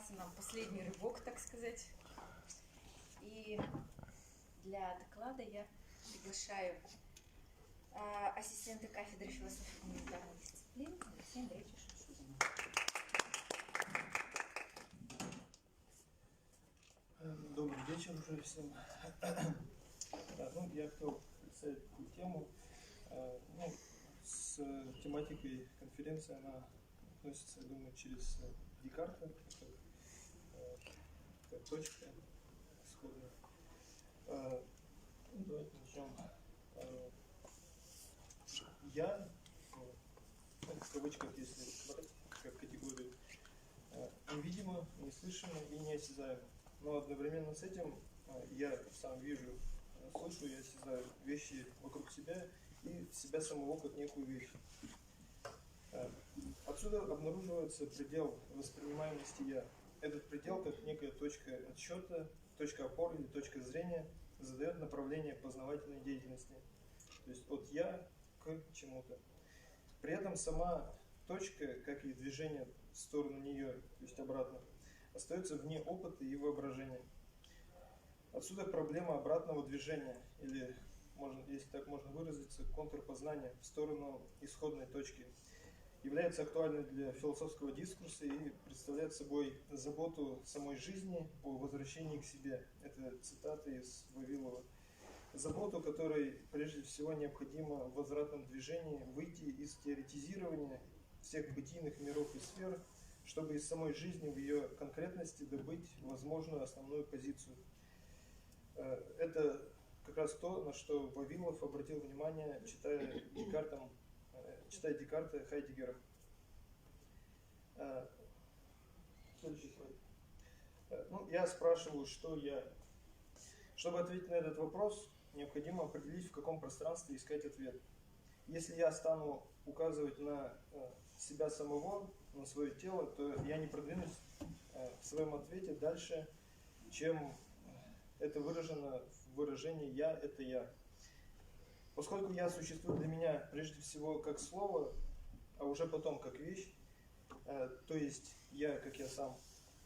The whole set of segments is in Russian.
остался нам последний рывок, так сказать. И для доклада я приглашаю ассистента кафедры философии и гуманитарных дисциплин Алексея Андреевича Шевчука. Добрый вечер уже всем. Я хотел представить такую тему. С тематикой конференции она относится, я думаю, через Декарта, как точка исходная. Давайте начнем. Я, в кавычках, если брать как категорию, невидимо, неслышимо и неосязаемо. Но одновременно с этим я сам вижу, слышу и осязаю вещи вокруг себя и себя самого как некую вещь. Отсюда обнаруживается предел воспринимаемости «я». Этот предел, как некая точка отсчета, точка опоры или точка зрения, задает направление познавательной деятельности. То есть от «я» к чему-то. При этом сама точка, как и движение в сторону нее, то есть обратно, остается вне опыта и воображения. Отсюда проблема обратного движения, или, если так можно выразиться, контрпознания в сторону исходной точки, является актуальной для философского дискурса и представляет собой заботу самой жизни о возвращении к себе. Это цитата из Вавилова. Заботу, которой прежде всего необходимо в возвратном движении выйти из теоретизирования всех бытийных миров и сфер, чтобы из самой жизни в ее конкретности добыть возможную основную позицию. Это как раз то, на что Вавилов обратил внимание, читая Декарта Хайдеггера. Следующий слайд. Я спрашиваю, что я. Чтобы ответить на этот вопрос, необходимо определить, в каком пространстве искать ответ. Если я стану указывать на себя самого, на свое тело, то я не продвинусь в своем ответе дальше, чем это выражено в выражении «я» — это «я». Поскольку «я» существует для меня прежде всего как слово, а уже потом как вещь, то есть «я» как «я сам»,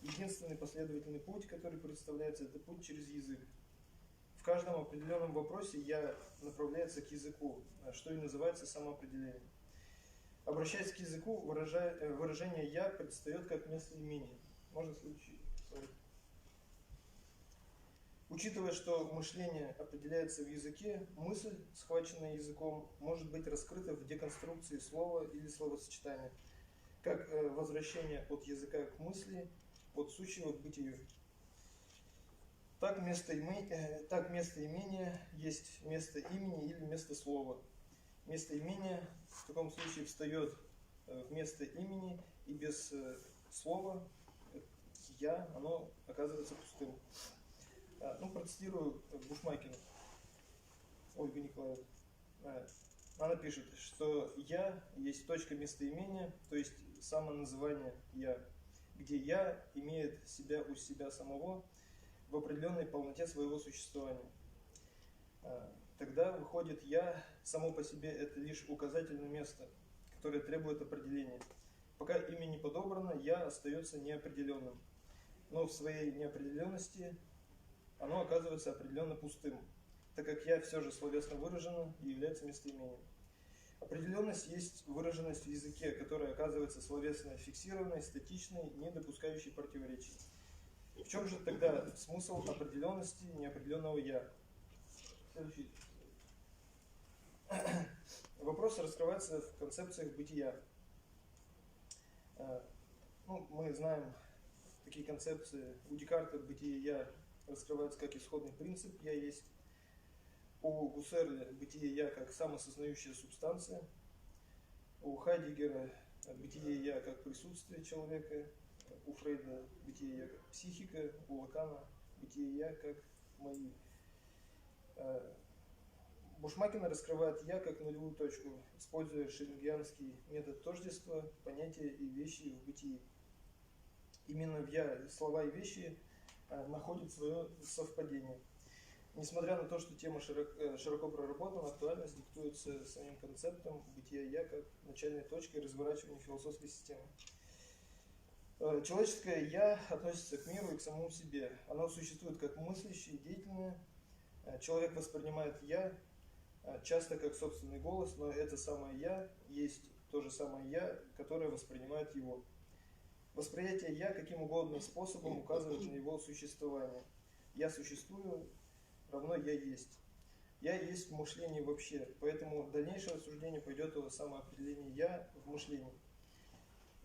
единственный последовательный путь, который представляется, это путь через язык. В каждом определенном вопросе «я» направляется к языку, что и называется самоопределением. Обращаясь к языку, выражение «я» предстает как местоимение. Можно следующий слайд. Учитывая, что мышление определяется в языке, мысль, схваченная языком, может быть раскрыта в деконструкции слова или словосочетания, как возвращение от языка к мысли, от сущего к бытию. Так местоимение есть место имени или место слова. Местоимение в таком случае встает вместо имени, и без слова «я» оно оказывается пустым. Процитирую Бушмакину, Ольгу Николаевну. Она пишет, что «я» есть точка местоимения, то есть самоназывание «я», где «я» имеет себя у себя самого в определенной полноте своего существования. Тогда выходит «я» само по себе это лишь указательное место, которое требует определения. Пока имя не подобрано, «я» остается неопределенным, но в своей неопределенности оно оказывается определенно пустым, так как «я» все же словесно выражено и является местоимением. Определенность есть выраженность в языке, которая оказывается словесно фиксированной, статичной, не допускающей противоречий. В чем же тогда смысл определенности неопределенного «я»? Следующий. Вопрос раскрывается в концепциях бытия. Мы знаем такие концепции. У Декарта бытие «я» раскрывается как исходный принцип «я есть». У Гуссерля бытие «я» как самосознающая субстанция. У Хайдеггера бытие «я» как присутствие человека. У Фрейда бытие «я» как психика. У Лакана бытие «я» как мои. Бушмакина раскрывает «я» как нулевую точку, используя шеллингианский метод тождества, понятия и вещи в бытии. Именно в «я» слова и вещи находят свое совпадение. Несмотря на то, что тема широко проработана, актуальность диктуется самим концептом бытия «я» как начальной точкой разворачивания философской системы. Человеческое «я» относится к миру и к самому себе. Оно существует как мыслящее, деятельное. Человек воспринимает «я» часто как собственный голос, но это самое «я» есть то же самое «я», которое воспринимает его. Восприятие «я» каким угодно способом указывает на его существование. «Я существую» равно «я есть». «Я» есть в мышлении вообще, поэтому дальнейшее рассуждение пойдет о самоопределении «я» в мышлении.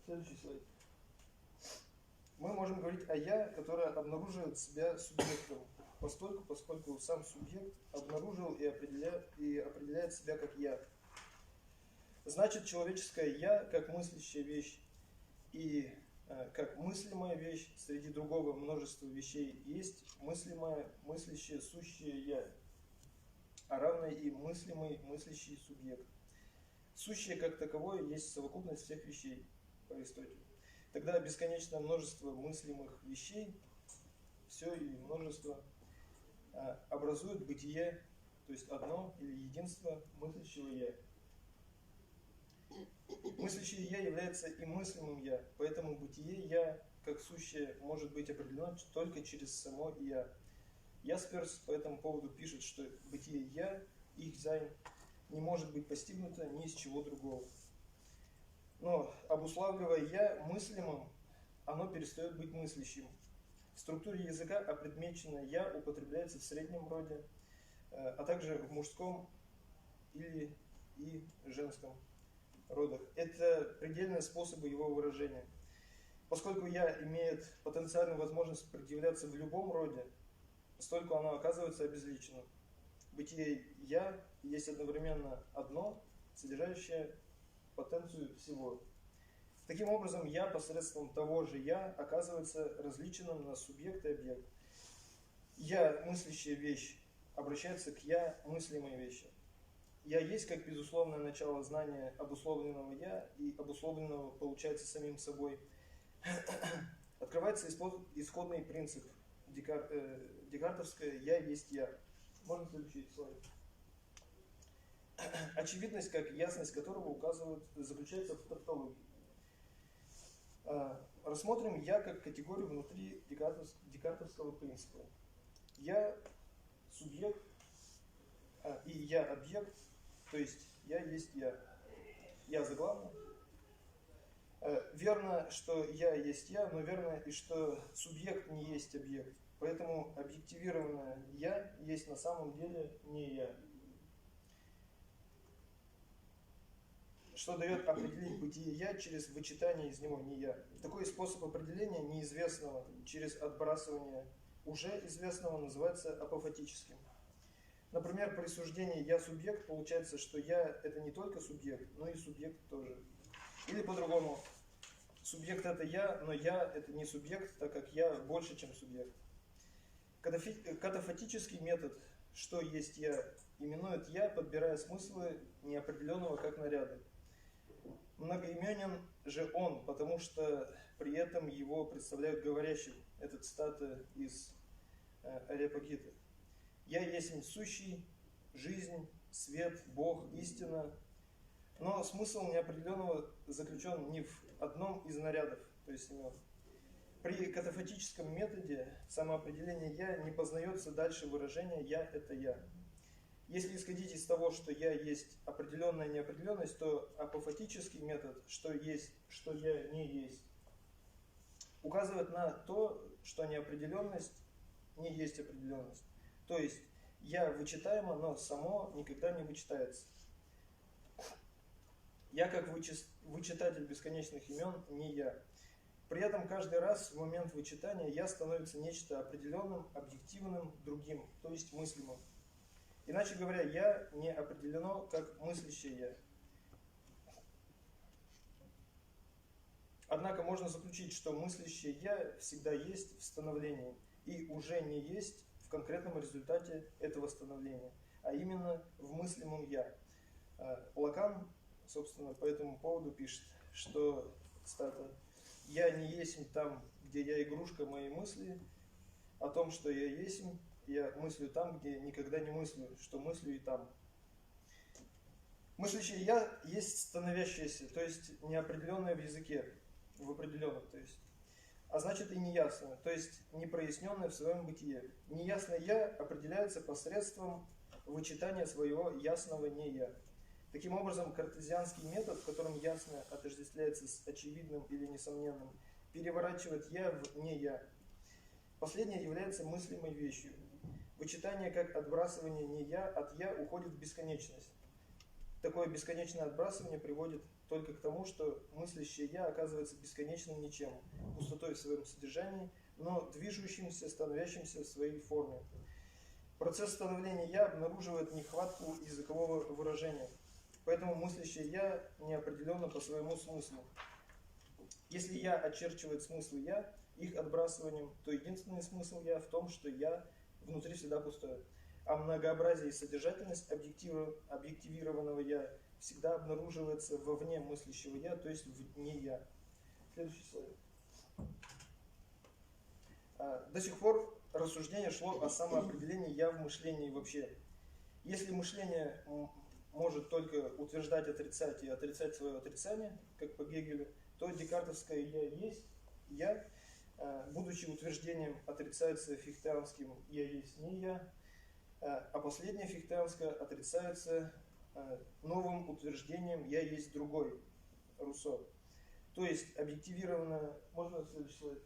Следующий слайд. Мы можем говорить о «я», которое обнаруживает себя субъектом, поскольку сам субъект обнаружил и определяет себя как «я». Значит, человеческое «я» как мыслящая вещь и как мыслимая вещь среди другого множества вещей есть мыслимое, мыслящее, сущее «я», а равное и мыслимый, мыслящий субъект. Сущее как таковое есть совокупность всех вещей, по Аристотелю. Тогда бесконечное множество мыслимых вещей, все или множество, образует бытие, то есть одно или единство мыслящего «я». Мыслящее «я» является и мыслимым «я», поэтому бытие «я» как сущее может быть определено только через само «я». Ясперс по этому поводу пишет, что бытие «я», их «sein», не может быть постигнуто ни из чего другого. Но, обуславливая «я» мыслимым, оно перестает быть мыслящим. В структуре языка опредмеченное «я» употребляется в среднем роде, а также в мужском или и женском родах. Это предельные способы его выражения. Поскольку «я» имеет потенциальную возможность предъявляться в любом роде, столько оно оказывается обезличенным. Бытие «я» есть одновременно одно, содержащее потенцию всего. Таким образом, «я» посредством того же «я» оказывается различенным на субъект и объект. «Я» мыслящая вещь обращается к «я» мыслимой вещи. «Я» есть как безусловное начало знания обусловленного «я» и обусловленного получается самим собой. Открывается исходный принцип декартовское «я есть я». Можно следующий слайд. Очевидность, как ясность которого заключается в тавтологии. Рассмотрим «я» как категорию внутри декартовского принципа. «Я» субъект и «я» объект, то есть «я» есть «я». «Я» заглавно. Верно, что «я» есть «я», но верно и что субъект не есть объект. Поэтому объективированное «я» есть на самом деле не «я». Что дает определить бытие «я» через вычитание из него не «я». Такой способ определения неизвестного через отбрасывание уже известного называется апофатическим. Например, при суждении «я субъект» получается, что «я» это не только субъект, но и субъект тоже. Или по-другому, субъект это «я», но «я» это не субъект, так как «я» больше, чем субъект. Катафатический метод «что есть я» именует «я», подбирая смыслы неопределенного как наряды. Многоименен же он, потому что при этом его представляют говорящим. Это цитата из Ареопагиты. «Я есть сущий, жизнь, свет, Бог, истина». Но смысл неопределенного заключен не в одном из нарядов, то есть имен. При катафатическом методе самоопределение «я» не познается дальше выражения «я» — это «я». Если исходить из того, что «я» есть определенная неопределенность, то апофатический метод «что есть, что я не есть» указывает на то, что неопределенность не есть определенность. То есть «я» вычитаемо, но само никогда не вычитается. «Я» как вычитатель бесконечных имен не «я». При этом каждый раз в момент вычитания «я» становится нечто определенным, объективным, другим, то есть мыслимым. Иначе говоря, «я» не определено как мыслящее «я». Однако можно заключить, что мыслящее «я» всегда есть в становлении и уже не есть в конкретном результате этого становления, а именно в мыслимом «я». Лакан, собственно, по этому поводу пишет, что, цитата, «Я не есть там, где я игрушка моей мысли, о том, что я есть, я мыслю там, где никогда не мыслю, что мыслю и там». Мыслящее «я» есть становящееся, то есть неопределенное в языке, в определенном, то есть. а значит и неясное, то есть непроясненное в своем бытие. Неясное «я» определяется посредством вычитания своего ясного «не я». Таким образом, картезианский метод, в котором ясное отождествляется с очевидным или несомненным, переворачивает «я» в «не я». Последнее является мыслимой вещью. Вычитание как отбрасывание «не я» от «я» уходит в бесконечность. Такое бесконечное отбрасывание приводит только к тому, что мыслящее «я» оказывается бесконечным ничем, пустотой в своем содержании, но движущимся, становящимся в своей форме. Процесс становления «я» обнаруживает нехватку языкового выражения, поэтому мыслящее «я» неопределенно по своему смыслу. Если «я» очерчивает смыслы «я» их отбрасыванием, то единственный смысл «я» в том, что «я» внутри всегда пустое. А многообразие и содержательность объективированного «я» всегда обнаруживается вовне мыслящего «я», то есть в «не я». Следующий слайд. До сих пор рассуждение шло о самоопределении «я» в мышлении вообще. Если мышление может только утверждать, отрицать и отрицать свое отрицание, как по Гегелю, то декартовское «я» есть «я», будучи утверждением, отрицается фихтеанским «я есть не я», а последнее фихтеанское отрицается новым утверждением «я есть другой» Руссо. То есть объективированное... Можно следующий слайд?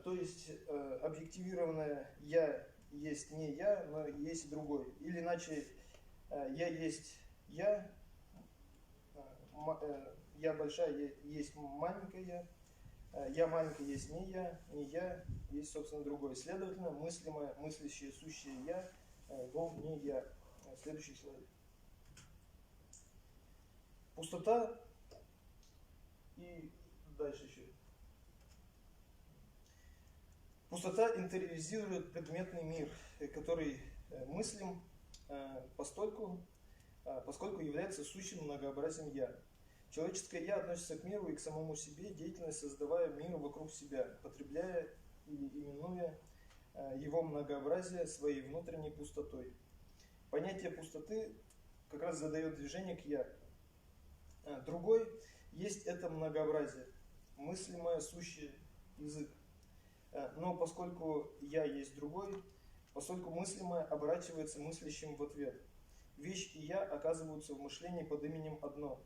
То есть объективированное «я» есть не я, но есть другой. Или иначе «я есть я», «я большая» есть маленькая, «я маленькая» есть не я есть, собственно, другой. Следовательно, мыслимое, мыслящее, сущее «я» вов не я. Следующий слайд. Пустота и дальше еще. Пустота интериоризирует предметный мир, который мыслим, поскольку является сущим многообразием «я». Человеческое «я» относится к миру и к самому себе, деятельно создавая мир вокруг себя, потребляя или именуя его многообразие своей внутренней пустотой. Понятие пустоты как раз задает движение к «я». Другой есть это многообразие, мыслимое, сущее, язык. Но поскольку «я» есть другой, поскольку мыслимое оборачивается мыслящим в ответ, вещь и «я» оказываются в мышлении под именем одно.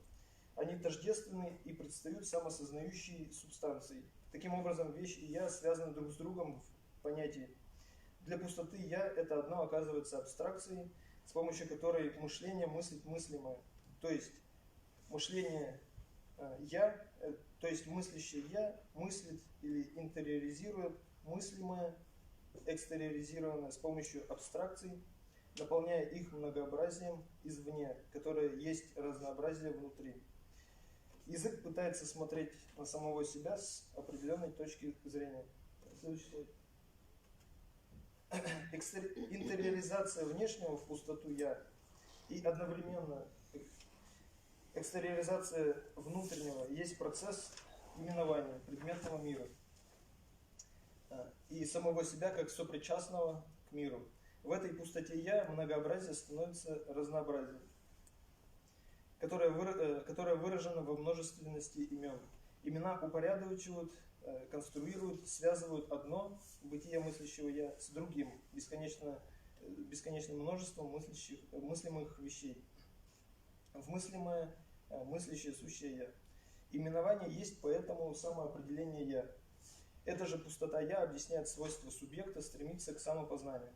Они тождественны и предстают самосознающей субстанцией. Таким образом, вещь и «я» связаны друг с другом в понятии. Для пустоты «я» это одно оказывается абстракцией, с помощью которой мышление мыслит мыслимое. То есть мышление «я», то есть мыслящее «я» мыслит или интериоризирует мыслимое, экстериоризированное с помощью абстракций, наполняя их многообразием извне, которое есть разнообразие внутри. Язык пытается смотреть на самого себя с определенной точки зрения. Следующий слайд. Интериоризация внешнего в пустоту «я» и одновременно экстериоризация внутреннего есть процесс именования предметного мира и самого себя как сопричастного к миру. В этой пустоте «я» многообразие становится разнообразием, которое выражено во множественности имен. Имена упорядочивают, конструируют, связывают одно бытие мыслящего «я» с другим, бесконечным множеством мыслимых вещей. В мыслимое, мыслящее, сущее «я». Именование есть поэтому самоопределение «я». Эта же пустота «я» объясняет свойства субъекта, стремится к самопознанию.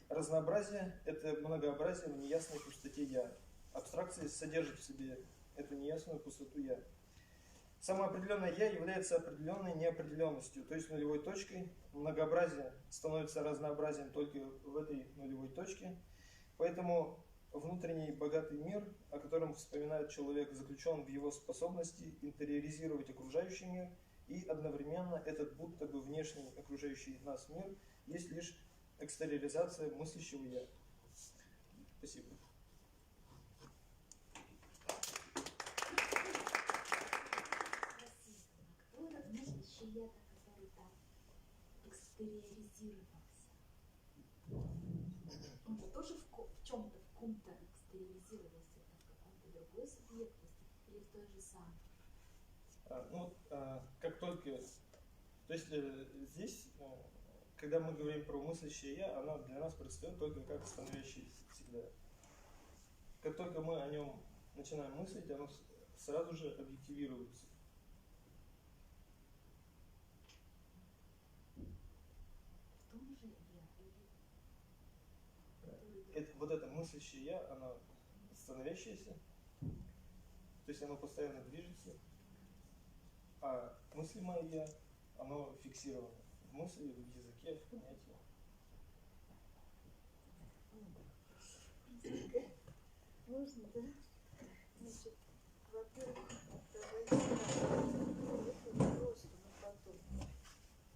Разнообразие – это многообразие в неясной пустоте «я». Абстракция содержит в себе эту неясную пустоту «я». Самоопределенное «я» является определенной неопределенностью, то есть нулевой точкой. Многообразие становится разнообразием только в этой нулевой точке. Поэтому внутренний богатый мир, о котором вспоминает человек, заключен в его способности интериоризировать окружающий мир, и одновременно этот будто бы внешний окружающий нас мир есть лишь экстериоризация мыслящего «я». Спасибо. Кто этот мыслящий «я», который там экстериоризировался? Он же тоже в чем-то, в ком-то экстериоризировался, это в какой-то другой субъектности или в той же самой? Как только То есть здесь, когда мы говорим про мыслящее я, она для нас предстает только как становящееся всегда. Как только мы о нем начинаем мыслить, оно сразу же объективируется. В том же я или Вот это мыслящее я, оно становящееся, то есть оно постоянно движется, а мыслимое я, оно фиксировано в мысли, в языке, в понятии. Можно, да? Значит, во-первых, давайте это просто на потом.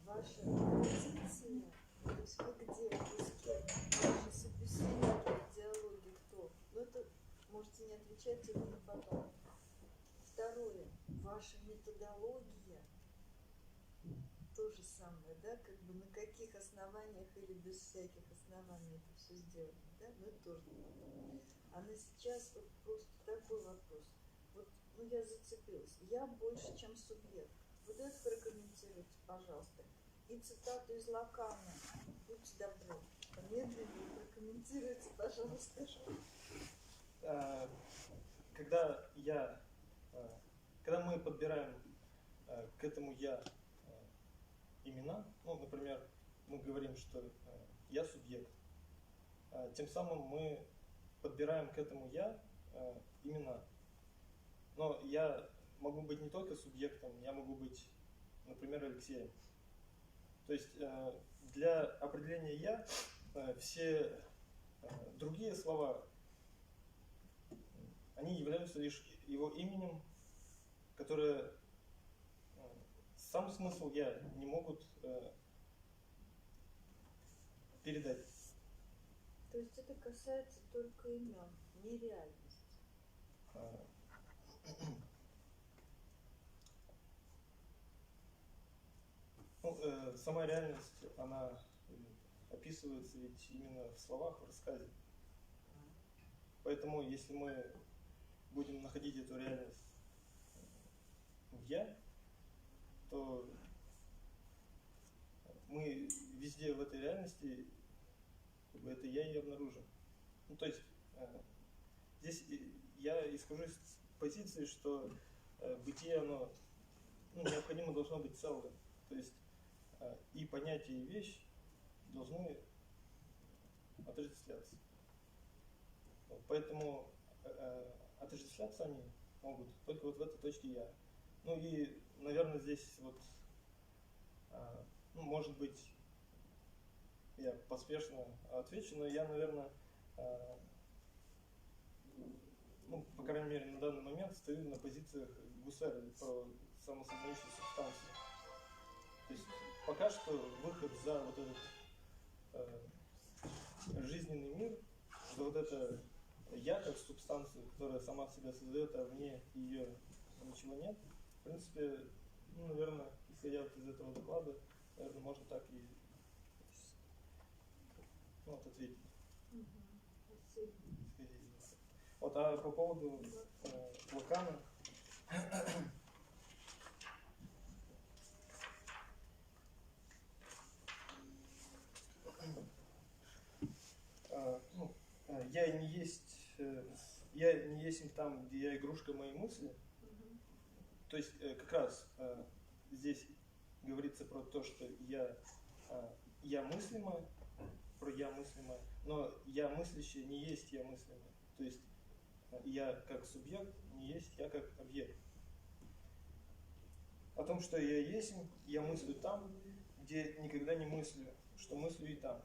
Ваша позиция, то есть вы где, вы с кем, ваши собеседники в диалоге кто? Ну это можете не отвечать, это на потом. Второе, ваша методология, то же самое, да, как бы на каких основаниях или без всяких оснований это все сделано, да, ну это тоже на потом. А на сейчас вот просто такой вопрос. Вот, ну я зацепилась. Я больше, чем субъект. Вот это прокомментируйте, пожалуйста. И цитату из Лакана. Будьте добры. Помедленнее прокомментируйте, пожалуйста. Когда мы подбираем к этому я имена, ну, например, мы говорим, что я субъект, тем самым мы подбираем к этому я имена. Но я могу быть не только субъектом, я могу быть, например, Алексеем. То есть для определения я все другие слова, они являются лишь его именем, которое сам смысл я не могут передать. То есть это касается только имен, не реальности. Ну, сама реальность, она описывается ведь именно в словах, в рассказе. Поэтому, если мы будем находить эту реальность в «я», то мы везде в этой реальности это «я» и обнаружим. Ну, то есть здесь я исхожу из позиции, что бытие, оно необходимо должно быть целым. То есть и понятие, и вещь должны отождествляться. Вот, поэтому отождествляться они могут только вот в этой точке «я». Ну и, наверное, здесь вот, ну, может быть, я поспешно отвечу, но я, наверное, ну, по крайней мере, на данный момент стою на позициях Гуссерля про самосознающую субстанцию. То есть пока что выход за вот этот жизненный мир, за вот это я как субстанцию, которая сама себя создает, а вне ее ничего нет, в принципе, ну, наверное, исходя вот из этого доклада, наверное, можно так и вот, ответить. Спасибо. Вот, а по поводу Лакана, я не есть там, где я игрушка моей мысли. То есть как раз здесь говорится про то, что я мыслимое, про я мыслимое, но я мыслящее не есть я мыслимое. То есть я как субъект не есть я как объект. О том, что я есть, я мыслю там, где никогда не мыслю, что мыслю и там.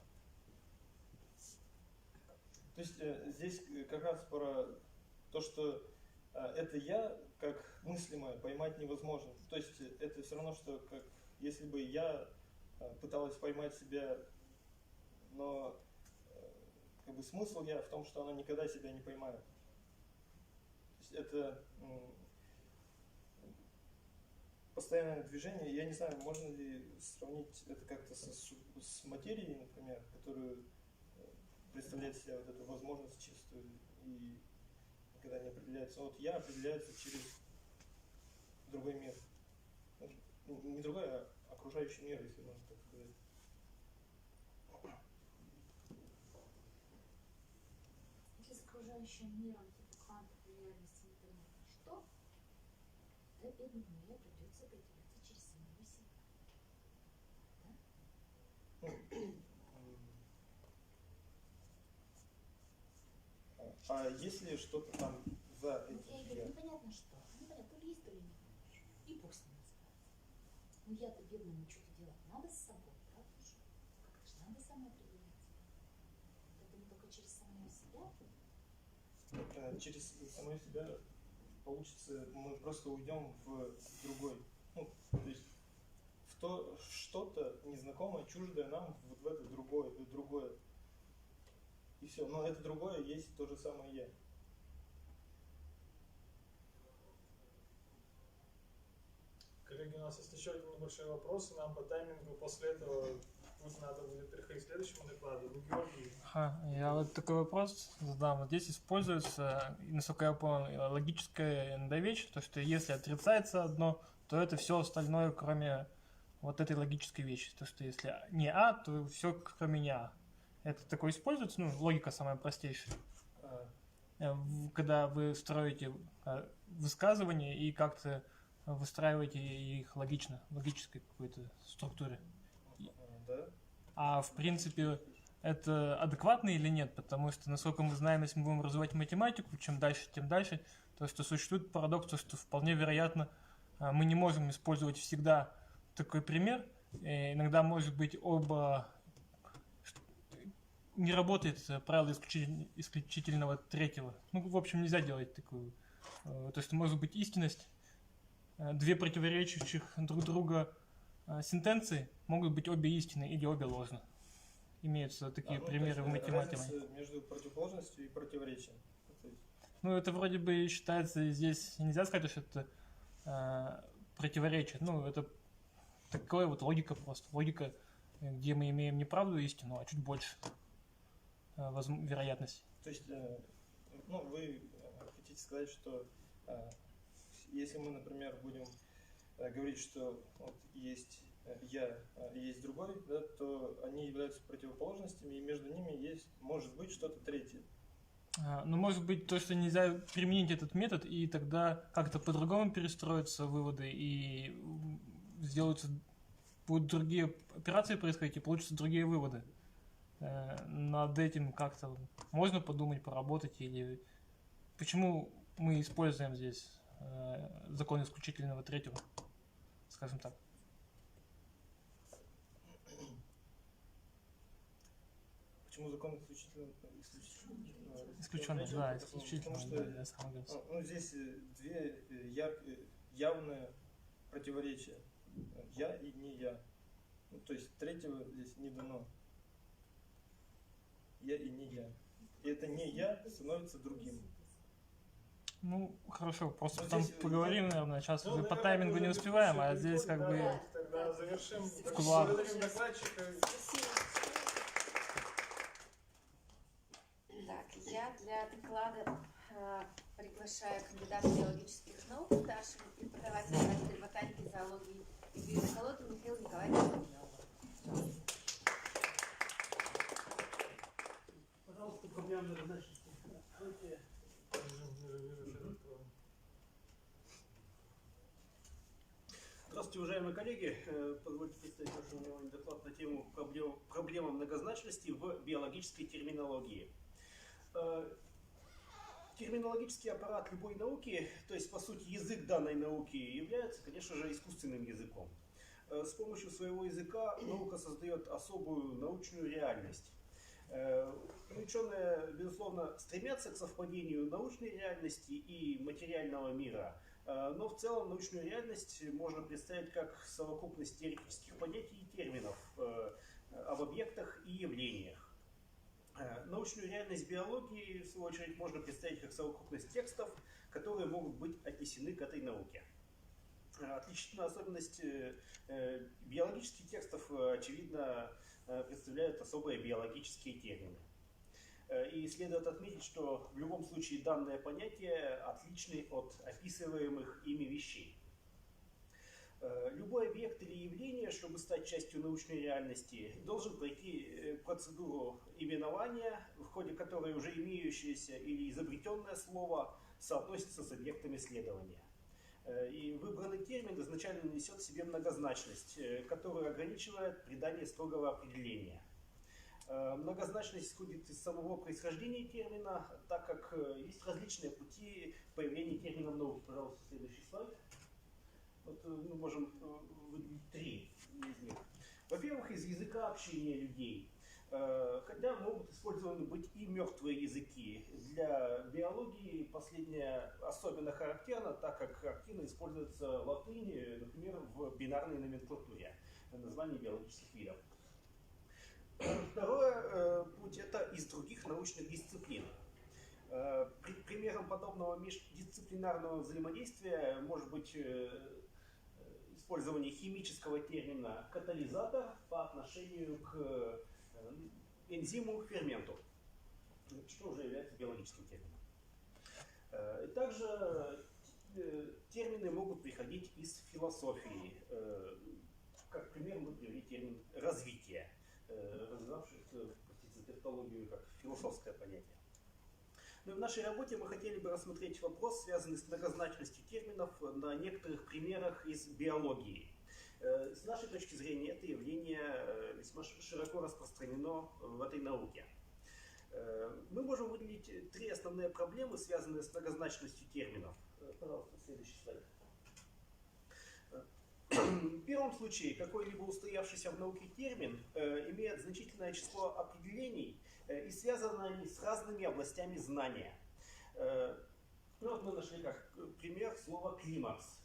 То есть здесь как раз про то, что это я как мыслимое поймать невозможно. То есть это все равно, что как если бы я пыталась поймать себя, но как бы смысл я в том, что она никогда себя не поймает. То есть это постоянное движение. Я не знаю, можно ли сравнить это как-то с материей, например, которую представляет себя вот эту возможность чистую и никогда не определяется. Вот я определяется через другой мир. Не другой, окружающий мир, если можно так сказать. Если с окружающим миром, типа квантовой реальности, непонятно что, то бедному мне придется определяться через самого себя. А если что-то там за Вот я и этим говорю, я? непонятно что. Непонятно, то ли есть, то ли нет. И бог с ним разбирается. Ну я-то бедному что-то делать надо с собой, правда же? Как-то же надо самоопределяться. Поэтому только через самого себя. Через самого себя получится, мы просто уйдем в другой, ну, то есть в то что-то незнакомое, чуждое нам, вот в это другое. И все. Но это другое есть то же самое я. Коллеги, у нас есть еще один небольшой вопрос, и нам по таймингу после этого надо будет переходить к следующему докладу. Георгий. Я вот такой вопрос задам. Вот здесь используется, насколько я понял, логическое недовечие, то что если отрицается одно, то это все остальное, кроме вот этой логической вещи. То что если не А, то все кроме не А. Это такое используется, ну, логика самая простейшая. Когда вы строите высказывания и как-то выстраиваете их логично, в логической какой-то структуре. Да? А в принципе это адекватно или нет? Потому что, насколько мы знаем, если мы будем развивать математику, чем дальше, тем дальше, то что существует парадокс, то что вполне вероятно мы не можем использовать всегда такой пример. И иногда может быть оба не работает правило исключительного третьего. Ну, в общем, нельзя делать такую. То есть может быть истинность. Две противоречащих друг друга сентенции могут быть обе истинны или обе ложны. Имеются такие примеры в математике. Разница между противоположностью и противоречием. Ну, это вроде бы считается здесь, нельзя сказать, что это противоречие. Ну, это такая вот логика просто. Логика, где мы имеем не правду и истину, а чуть больше вероятности. То есть, ну, вы хотите сказать, что если мы, например, будем говорить, что вот есть я и есть другой, да, то они являются противоположностями, и между ними есть, может быть, что-то третье. Ну, может быть, то, что нельзя применить этот метод, и тогда как-то по-другому перестроятся выводы, и будут другие операции происходить, и получатся другие выводы. Над этим как-то можно подумать, поработать, или почему мы используем здесь закон исключительного третьего, скажем так. Почему закон исключительного да, исключительно, потому что ну, здесь две явные противоречия. Я и не я. Ну, то есть третьего здесь не дано. Я и не я. И это не я становится другим. Ну, хорошо, просто Ну, потом здесь поговорим, наверное. Сейчас Ну, уже по наверное, таймингу уже не успеваем, а дискуссия здесь как бы... переходит, да, тогда завершим. кулуар. Благодарим докладчика. Так, я для доклада приглашаю кандидата биологических наук, старшего преподавателя кафедры ботаники, зоологии и биоэкологии Михаила Николаевича Румянова. Пожалуйста, проблема многозначности. Здравствуйте, уважаемые коллеги. Позвольте представить вашему вниманию доклад на тему проблема многозначности в биологической терминологии. Терминологический аппарат любой науки, то есть, по сути, язык данной науки, является, конечно же, искусственным языком. С помощью своего языка наука создает особую научную реальность. Ученые, безусловно, стремятся к совпадению научной реальности и материального мира, но в целом научную реальность можно представить как совокупность теоретических понятий и терминов об объектах и явлениях. Научную реальность биологии, в свою очередь, можно представить как совокупность текстов, которые могут быть отнесены к этой науке. Отличительная особенность биологических текстов, очевидно, представляют особые биологические термины. И следует отметить, что в любом случае данные понятия отличны от описываемых ими вещей. Любой объект или явление, чтобы стать частью научной реальности, должен пройти процедуру именования, в ходе которой уже имеющееся или изобретенное слово соотносится с объектом исследования. И выбранный термин изначально несет в себе многозначность, которая ограничивает придание строгого определения. Многозначность исходит из самого происхождения термина, так как есть различные пути появления терминов науки. Пожалуйста, следующий слайд. Вот мы можем выделить 3 из них. Во-первых, из языка общения людей. Хотя могут использованы быть и мертвые языки. Для биологии последнее особенно характерно, так как активно используется латынь, например, в бинарной номенклатуре, название биологических видов. Второй путь – это из других научных дисциплин. Примером подобного междисциплинарного взаимодействия может быть использование химического термина «катализатор» по отношению к энзиму, ферменту, что уже является биологическим термином. Также термины могут приходить из философии. Как пример мы привели термин «развитие», развивавшийся в терминологию как философское понятие. Но в нашей работе мы хотели бы рассмотреть вопрос, связанный с многозначностью терминов на некоторых примерах из биологии. С нашей точки зрения это явление весьма широко распространено в этой науке. Мы можем выделить 3 основные проблемы, связанные с многозначностью терминов. Пожалуйста, следующий слайд. В первом случае какой-либо устоявшийся в науке термин имеет значительное число определений и связаны они с разными областями знания. Вот мы нашли как пример слово «климакс»,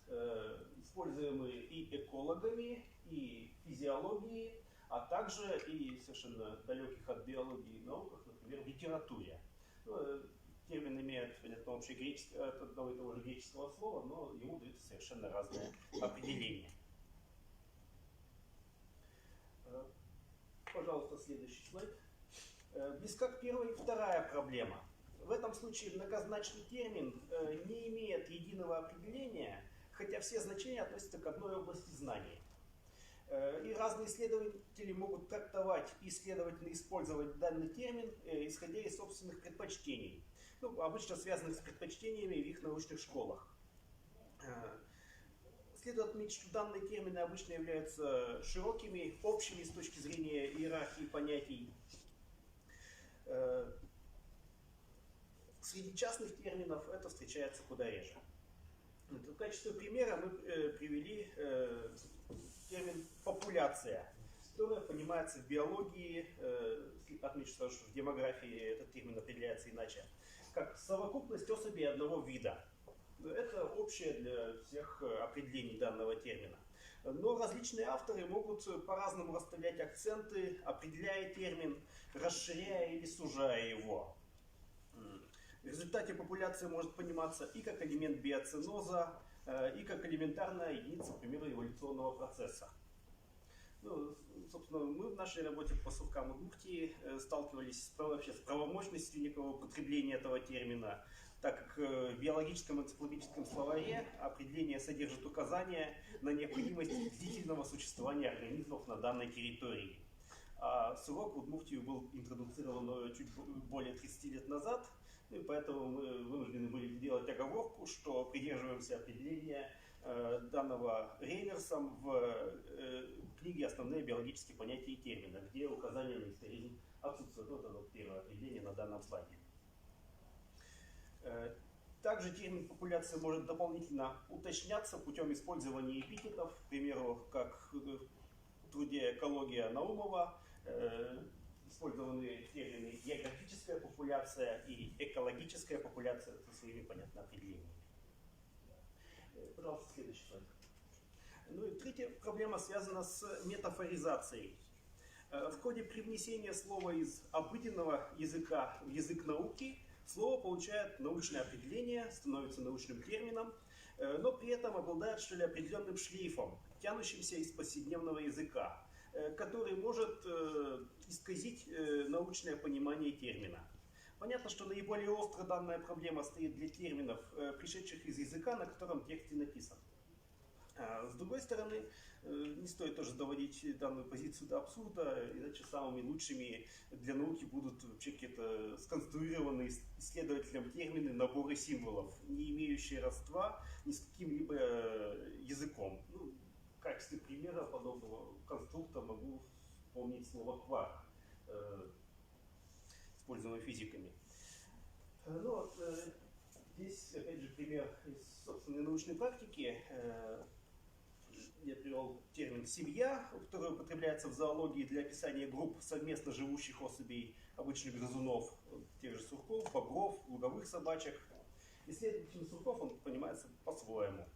используемый и экологами, и физиологией, а также и совершенно далеких от биологии науках, например, в литературе. Термин имеет от одного и того же греческого слова, но ему даются совершенно разные определения. Пожалуйста, следующий слайд. Близка к первой и вторая проблема. В этом случае многозначный термин не имеет единого определения, хотя все значения относятся к одной области знаний. И разные исследователи могут трактовать и, следовательно, использовать данный термин, исходя из собственных предпочтений, обычно связанных с предпочтениями в их научных школах. Следует отметить, что данные термины обычно являются широкими, общими с точки зрения иерархии понятий. Среди частных терминов это встречается куда реже. В качестве примера мы привели термин «популяция», которая понимается в биологии, отмечу сразу, что в демографии этот термин определяется иначе, как совокупность особей одного вида. Это общее для всех определений данного термина. Но различные авторы могут по-разному расставлять акценты, определяя термин, расширяя или сужая его. В результате популяция может пониматься и как элемент биоценоза, и как элементарная единица, к примеру, эволюционного процесса. Собственно, мы в нашей работе по совкам и бухте сталкивались вообще с правомощностью некого употребления этого термина, так как в биологическом энциклопедическом словаре определение содержит указания на необходимость длительного существования организмов на данной территории. А совок в Удмуртию был интродуцирован чуть более 30 лет назад, и поэтому мы вынуждены были сделать оговорку, что придерживаемся определения данного Рейнерсом в книге «Основные биологические понятия и термины», где указание на историзм отсутствует. Вот оно, первое определение на данном слайде. Также термин «популяция» может дополнительно уточняться путем использования эпитетов, к примеру, как в труде «Экология» Наумова, использованы термины «географическая популяция» и «экологическая популяция» со своими, понятно, определениями. Пожалуйста, следующий слайд. Ну и третья проблема связана с метафоризацией. В ходе привнесения слова из обыденного языка в язык науки слово получает научное определение, становится научным термином, но при этом обладает, что ли, определенным шлейфом, тянущимся из повседневного языка, который может исказить научное понимание термина. Понятно, что наиболее остро данная проблема стоит для терминов, пришедших из языка, на котором текст и написан. С другой стороны, не стоит тоже доводить данную позицию до абсурда, иначе самыми лучшими для науки будут вообще какие-то сконструированные исследователем термины, наборы символов, не имеющие родства ни с каким-либо языком. Ну, в качестве примера подобного конструкта могу вспомнить слово «кварк», используемое физиками. Ну, вот, здесь, опять же, пример из собственной научной практики. Я привел термин «семья», который употребляется в зоологии для описания групп совместно живущих особей обычных грызунов, тех же сурков, бобров, луговых собачек. Исследователь сурков, он понимается по-своему.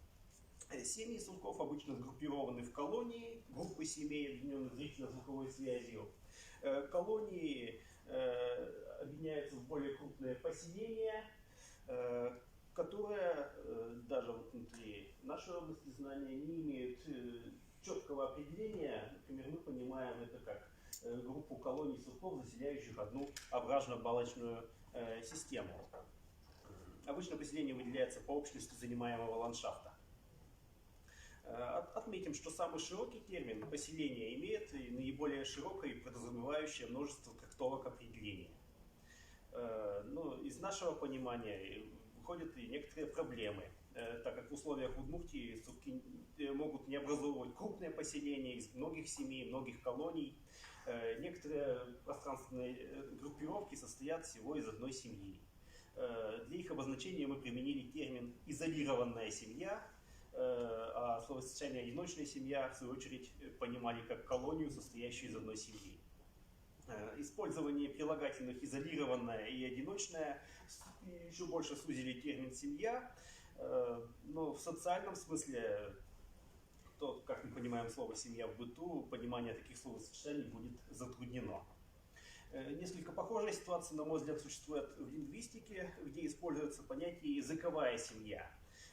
Семьи сурков обычно сгруппированы в колонии, группы семей, объединенных зрительно-звуковой связью. Колонии объединяются в более крупные поселения, которые даже вот внутри нашей области знания не имеют четкого определения. Например, мы понимаем это как группу колоний сурков, заселяющих одну ображно-балочную систему. Обычно поселение выделяется по общности занимаемого ландшафта. Отметим, что самый широкий термин «поселение» имеет и наиболее широкое и подразумевающее множество трактовок определения. Но из нашего понимания выходят и некоторые проблемы, так как в условиях Удмуртии сурки могут не образовывать крупные поселения из многих семей, многих колоний. Некоторые пространственные группировки состоят всего из одной семьи. Для их обозначения мы применили термин «изолированная семья», а словосочетание «одиночная семья» в свою очередь понимали как колонию, состоящую из одной семьи. Использование прилагательных «изолированная» и «одиночная» еще больше сузили термин «семья», но в социальном смысле, то, как мы понимаем слово «семья» в быту, понимание таких словосочетаний будет затруднено. Несколько похожая ситуация, на мой взгляд, существует в лингвистике, где используется понятие «языковая семья».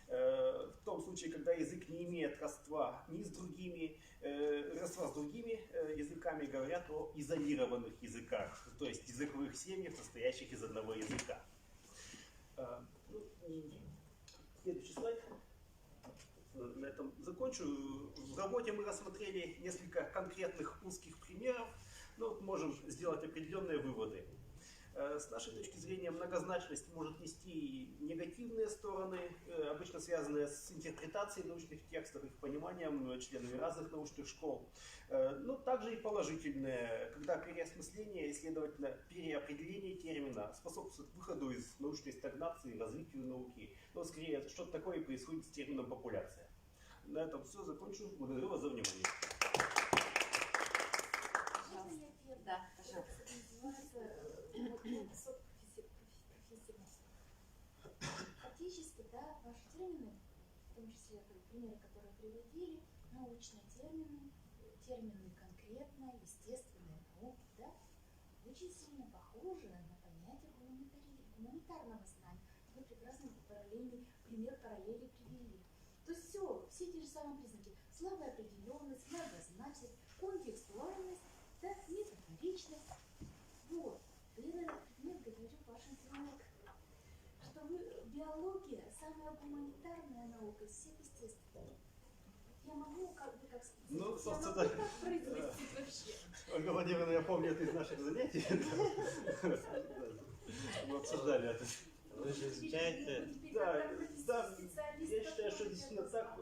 В том случае, когда язык не имеет родства ни с другими, родства с другими языками, говорят о изолированных языках, то есть языковых семьях, состоящих из одного языка. Следующий слайд. На этом закончу. В работе мы рассмотрели несколько конкретных узких примеров, но можем сделать определенные выводы. С нашей точки зрения, многозначность может нести негативные стороны, обычно связанные с интерпретацией научных текстов, их пониманием членами разных научных школ, но также и положительные, когда переосмысление и, следовательно, переопределение термина способствует выходу из научной стагнации, развитию науки, но скорее что-то такое происходит с термином популяция. На этом все, закончу. Благодарю вас за внимание. Да, пожалуйста. Фактически, да, ваши термины, в том числе примеры, которые приводили, научные термины, термины конкретно, естественные науки, да, очень сильно похожи на понятие гуманитарного знания. Вы прекрасный пример параллели привели. То есть все те же самые признаки. Слабая определенность, многозначность, контекстуальность, да, метафоричность. Вот. Я на этот предмет говорю вашим клиентам, что биология самая гуманитарная наука из всех естественных. Я могу как сказать, Ну, я собственно, могу как произвести вообще. Ольга Владимировна, я помню это из наших занятий. Мы обсуждали это. Вы же изучаете... Да, я считаю, что действительно так.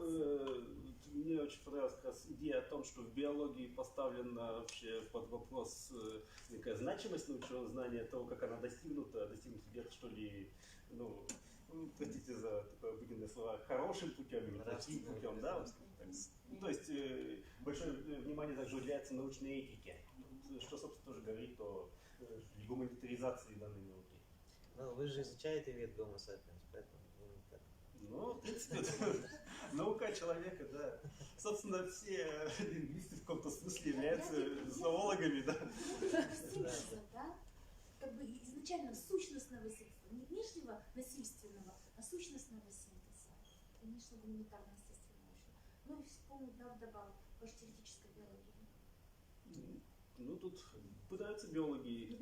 Мне очень понравилась как раз идея о том, что в биологии поставлена вообще под вопрос некая значимость научного знания, того, как она достигнута где-то, что ли, ну, простите за такое обыденное слово, хорошим путем или плохим путем, да? То есть большое внимание также уделяется научной этике, что, собственно, тоже говорит о гуманитаризации данной науки. Ну, вы же изучаете вид Homo sapiens, поэтому... Ну, в принципе, наука человека, да. Собственно, все лингвисты в каком-то смысле являются зоологами, да. Да? Как бы изначально сущностного синтеза, не внешнего насильственного, а сущностного синтеза. Конечно, гуманитарно, естественно, научно. Ну и вспомнить, да, вдобавок, ваша теоретическая биология. Ну, тут пытаются биологи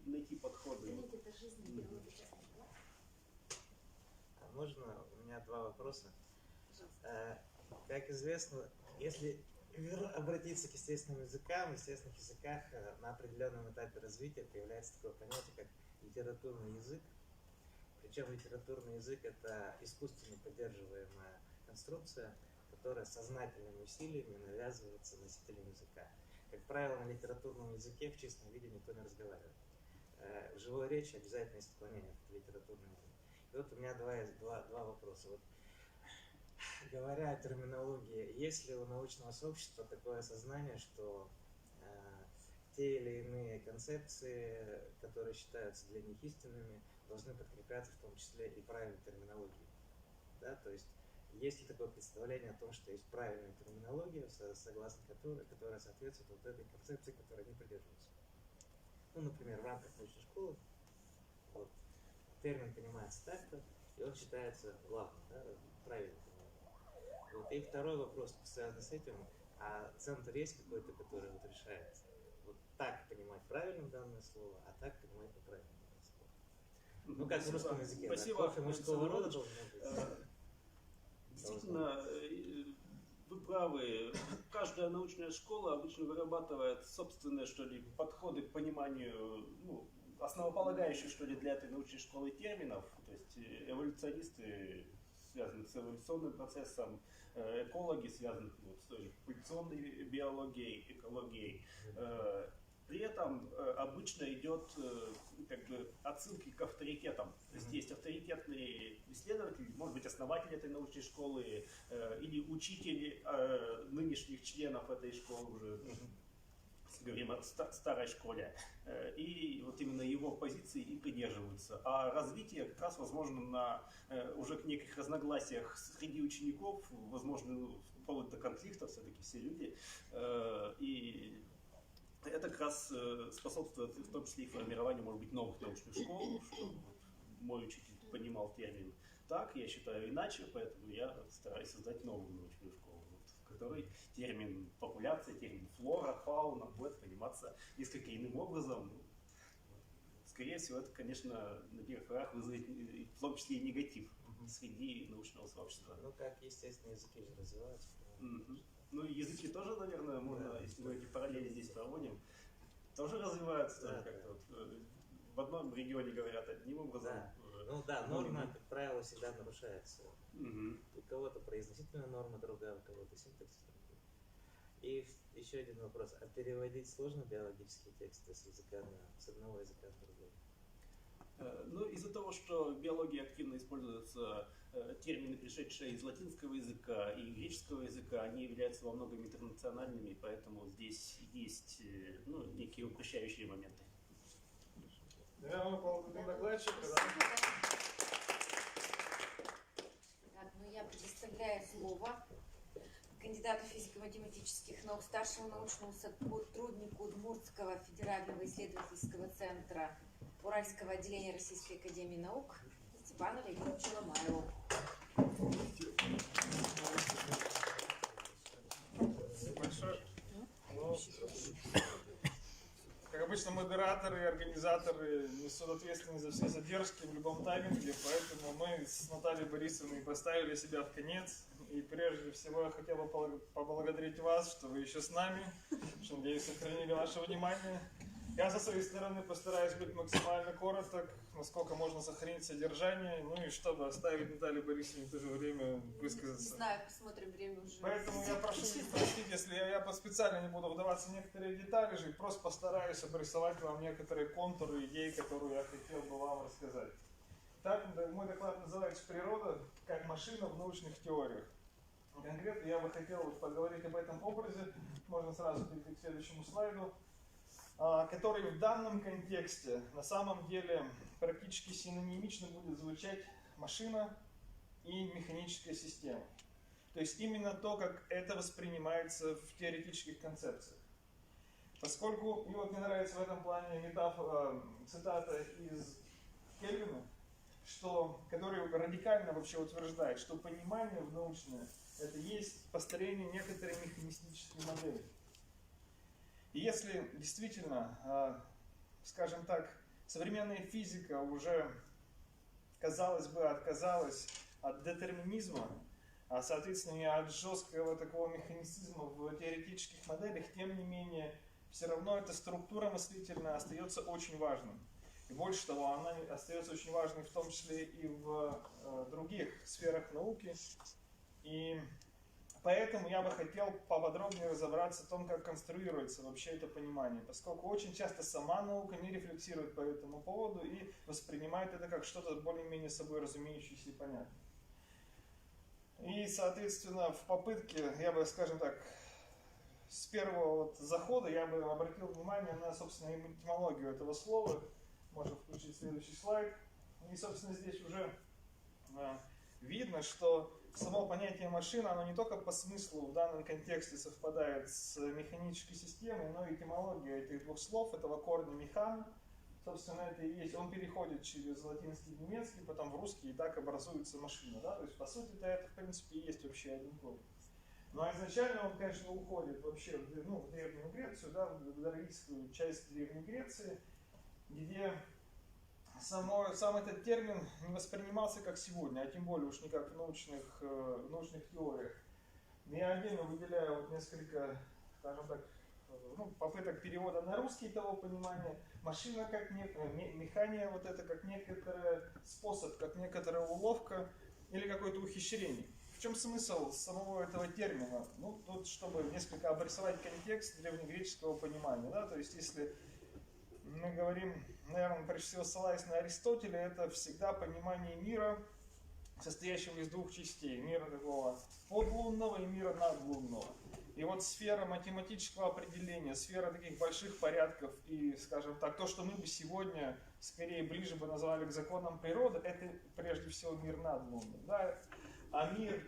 найти подходы. Знаете, это жизнь биологии. Можно? У меня два вопроса. Как известно, если обратиться к естественным языкам, в естественных языках на определенном этапе развития появляется такое понятие, как литературный язык. Причем литературный язык — это искусственно поддерживаемая конструкция, которая сознательными усилиями навязывается носителям языка. Как правило, на литературном языке в чистом виде никто не разговаривает. В живой речи обязательно есть отклонение от литературного языка. И вот у меня два вопроса. Вот, говоря о терминологии, есть ли у научного сообщества такое осознание, что те или иные концепции, которые считаются для них истинными, должны подкрепляться в том числе и правильной терминологией? Да? То есть есть ли такое представление о том, что есть правильная терминология, согласно которая соответствует вот этой концепции, которой они придерживаются? Ну, например, в рамках научной школы вот, термин понимается так-то, и он считается главным, да, правильным. Вот. И второй вопрос, связанный с этим, а центр есть какой-то, который вот решает вот так понимать правильно данное слово, а так понимать неправильно данное слово? Ну, как в русском языке, Спасибо, да, кофе мужского рода должно быть. Действительно, вы правы. Каждая научная школа обычно вырабатывает собственные, что ли, подходы к пониманию, ну, основополагающие, что ли, для этой научной школы терминов. То есть эволюционисты связаны с эволюционным процессом, экологи связаны с той же популяционной биологией, экологией. При этом обычно идет как бы отсылки к авторитетам. То есть есть авторитетные исследователи, может быть, основатель этой научной школы или учитель нынешних членов этой школы уже, говорим о старой школе. И вот именно его позиции и придерживаются. А развитие как раз возможно на уже к неких разногласиях среди учеников, возможно, вплоть до конфликтов, все-таки все люди. И это как раз способствует в том числе и формированию, может быть, новых научных школ, что мой учитель понимал термин так, я считаю иначе, поэтому я стараюсь создать новую научную школу, в которой термин популяция, термин флора, фауна будет пониматься несколько иным образом. Скорее всего, это, конечно, на первых порах вызовет в том числе и негатив среди научного сообщества. Ну, как естественные языки же развиваются. Ну, языки тоже, наверное, можно, если мы эти параллели здесь проводим, тоже развиваются. Да, как-то вот, в одном регионе говорят одним образом. Да. Ну да, норма, как правило, всегда нарушается. У кого-то произносительная норма другая, у кого-то синтаксис другой. И еще один вопрос. А переводить сложно биологические тексты с одного языка на другой? Ну, из-за того, что в биологии активно используются термины, пришедшие из латинского языка и греческого языка, они являются во многом интернациональными, поэтому здесь есть некие упрощающие моменты. Я вам благодарю докладчика. Так, я предоставляю слово кандидату физико-математических наук, старшему научному сотруднику Удмуртского федерального исследовательского центра Уральского отделения Российской академии наук Степану Леонидовичу Ломаеву. Большое. Как обычно, модераторы и организаторы несут ответственность за все задержки в любом тайминге, поэтому мы с Натальей Борисовной поставили себя в конец. И прежде всего я хотел бы поблагодарить вас, что вы еще с нами, что, надеюсь, сохранили ваше внимание. Я со своей стороны постараюсь быть максимально короток, насколько можно сохранить содержание, ну и чтобы оставить Наталье Борисовне в то же время высказаться. Не знаю, посмотрим, время уже. Поэтому я прошу простить, если я специально не буду вдаваться в некоторые детали же, просто постараюсь обрисовать вам некоторые контуры идей, которые я хотел бы вам рассказать. Так, мой доклад называется «Природа как машина в научных теориях». Конкретно я бы хотел поговорить об этом образе, можно сразу перейти к следующему слайду, который в данном контексте на самом деле практически синонимично будет звучать машина и механическая система. То есть именно то, как это воспринимается в теоретических концепциях. Поскольку, и вот мне нравится в этом плане цитата из Кельвина, который радикально вообще утверждает, что понимание в научное это есть построение некоторой механистической модели. И если действительно, скажем так, современная физика уже, казалось бы, отказалась от детерминизма, а соответственно и от жесткого такого механицизма в теоретических моделях, тем не менее, все равно эта структура мыслительная остается очень важной. И больше того, она остается очень важной в том числе и в других сферах науки. И поэтому я бы хотел поподробнее разобраться в том, как конструируется вообще это понимание, поскольку очень часто сама наука не рефлексирует по этому поводу и воспринимает это как что-то более-менее собой разумеющееся и понятное. И, соответственно, в попытке, я бы, скажем так, с первого вот захода я бы обратил внимание на, собственно, этимологию этого слова. Можно включить следующий слайд. И, собственно, здесь уже видно, что само понятие машина, оно не только по смыслу в данном контексте совпадает с механической системой, но и этимология этих двух слов, этого корня механ, собственно, это и есть, он переходит через латинский и немецкий, потом в русский, и так образуется машина, да, то есть, по сути, это, в принципе, и есть вообще один корень. Ну, а изначально он, конечно, уходит вообще в Древнюю Грецию, да, в дорогическую часть Древней Греции, где сам этот термин не воспринимался как сегодня, а тем более уж не как в научных теориях. Я отдельно выделяю вот несколько, скажем так, попыток перевода на русский того понимания. Машина как механия, вот это как некоторый способ, как некоторая уловка или какое-то ухищрение. В чем смысл самого этого термина? Ну, тут, чтобы несколько обрисовать контекст древнегреческого понимания, да, то есть если мы говорим, наверное, прежде всего ссылаясь на Аристотеля, это всегда понимание мира, состоящего из двух частей. Мира такого подлунного и мира надлунного. И вот сфера математического определения, сфера таких больших порядков и, скажем так, то, что мы бы сегодня скорее ближе бы назвали к законам природы, это прежде всего мир надлунный. Да? А мир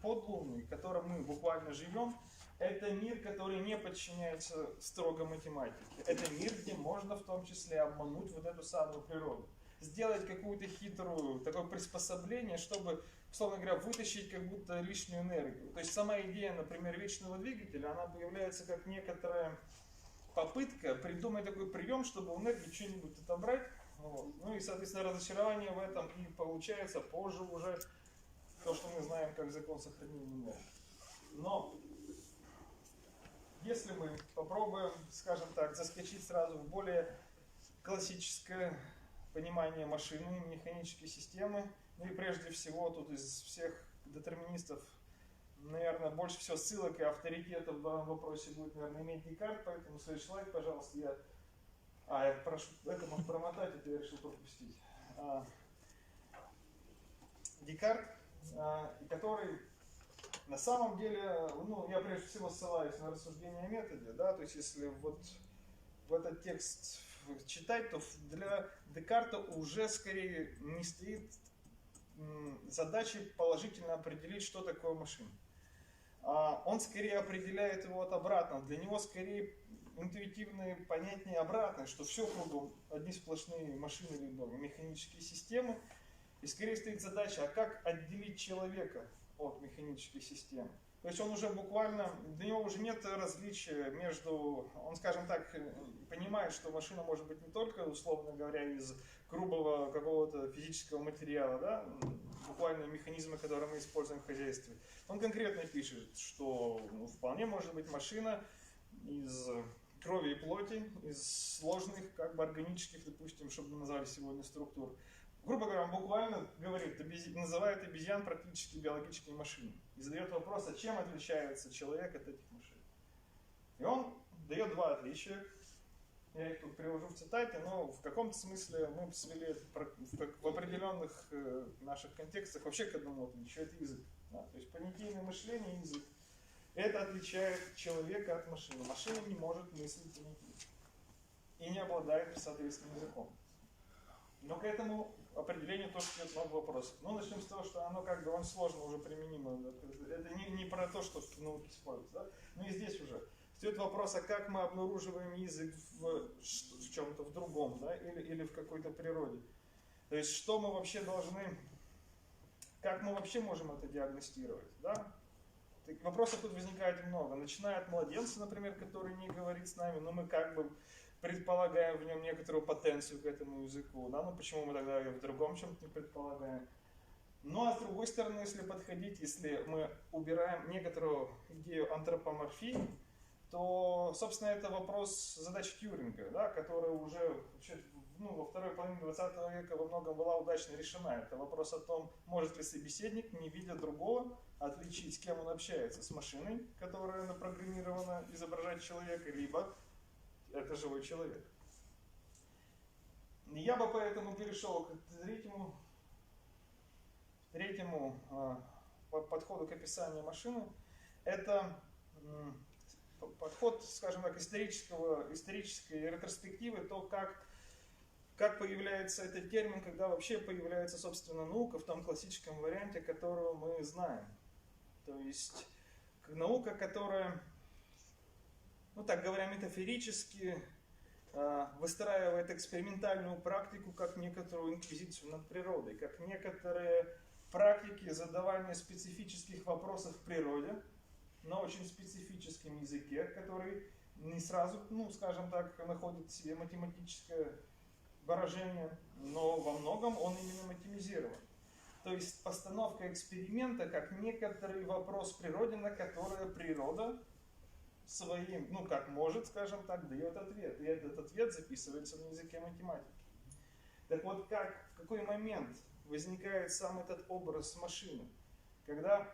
подлунный, в котором мы буквально живем, это мир, который не подчиняется строго математике. Это мир, где можно в том числе обмануть вот эту самую природу. Сделать какую-то хитрую такое приспособление, чтобы, условно говоря, вытащить как будто лишнюю энергию. То есть сама идея, например, вечного двигателя, она появляется как некоторая попытка придумать такой прием, чтобы у энергии что-нибудь отобрать. Вот. Ну и, соответственно, разочарование в этом и получается позже уже то, что мы знаем как закон сохранения энергии. Но если мы попробуем, скажем так, заскочить сразу в более классическое понимание машины, механической системы, ну и прежде всего тут из всех детерминистов, наверное, больше всего ссылок и авторитетов в данном вопросе будет, наверное, иметь Декарт, поэтому следующий слайд, пожалуйста, я прошу, это можно промотать, это я решил пропустить. Декарт, который на самом деле, ну, я прежде всего ссылаюсь на рассуждение о методе, да, то есть если вот в этот текст читать, то для Декарта уже скорее не стоит задачи положительно определить, что такое машина. Он скорее определяет его от обратного. Для него скорее интуитивные понятия обратные, что все кругом одни сплошные машины либо механические системы. И скорее стоит задача, а как отделить человека от механической системы. То есть он уже буквально, для него уже нет различия между, он, скажем так, понимает, что машина может быть не только, условно говоря, из грубого какого-то физического материала, да, буквально механизмы, которые мы используем в хозяйстве. Он конкретно пишет, что вполне может быть машина из крови и плоти, из сложных, как бы органических, допустим, чтобы мы назвали сегодня структур. Грубо говоря, он буквально говорит, называет обезьян практически биологическими машинами. И задает вопрос, а чем отличается человек от этих машин. И он дает два отличия. Я их тут привожу в цитате, но в каком-то смысле мы свели это в определенных наших контекстах вообще к одному отличию. Это язык. Да? То есть понятийное мышление и язык. Это отличает человека от машины. Машина не может мыслить понятийно. И не обладает соответственным языком. Но к этому определению тоже идет много вопросов. Ну, начнем с того, что оно как бы довольно сложно уже применимо. Это не про то, что в науке используется. Да? Но и здесь уже стоит вопрос, а как мы обнаруживаем язык в чем-то в другом, да? или в какой-то природе. То есть, что мы вообще должны, как мы вообще можем это диагностировать. Да? Вопросов тут возникает много. Начиная от младенца, например, который не говорит с нами, но мы как бы предполагаем в нем некоторую потенцию к этому языку. Да? Ну почему мы тогда ее в другом чем-то не предполагаем? Ну а с другой стороны, если подходить, если мы убираем некоторую идею антропоморфии, то, собственно, это вопрос задачи Тьюринга, да, которая уже вообще, во второй половине 20 века во многом была удачно решена. Это вопрос о том, может ли собеседник, не видя другого, отличить, с кем он общается, с машиной, которая напрограммирована изображать человека, либо это живой человек. Я бы поэтому перешел к третьему подходу к описанию машины. Это подход, скажем так, исторической ретроспективы, то, как появляется этот термин, когда вообще появляется, собственно, наука в том классическом варианте, которого мы знаем. То есть наука, которая, так говоря, метафорически выстраивает экспериментальную практику как некоторую инквизицию над природой, как некоторые практики задавания специфических вопросов в природе, на очень специфическом языке, который не сразу, скажем так, находит в себе математическое выражение, но во многом он именно математизирован. То есть постановка эксперимента как некоторый вопрос в природе, на который природа своим, как может, скажем так, дает ответ. И этот ответ записывается на языке математики. Так вот, в какой момент возникает сам этот образ машины? Когда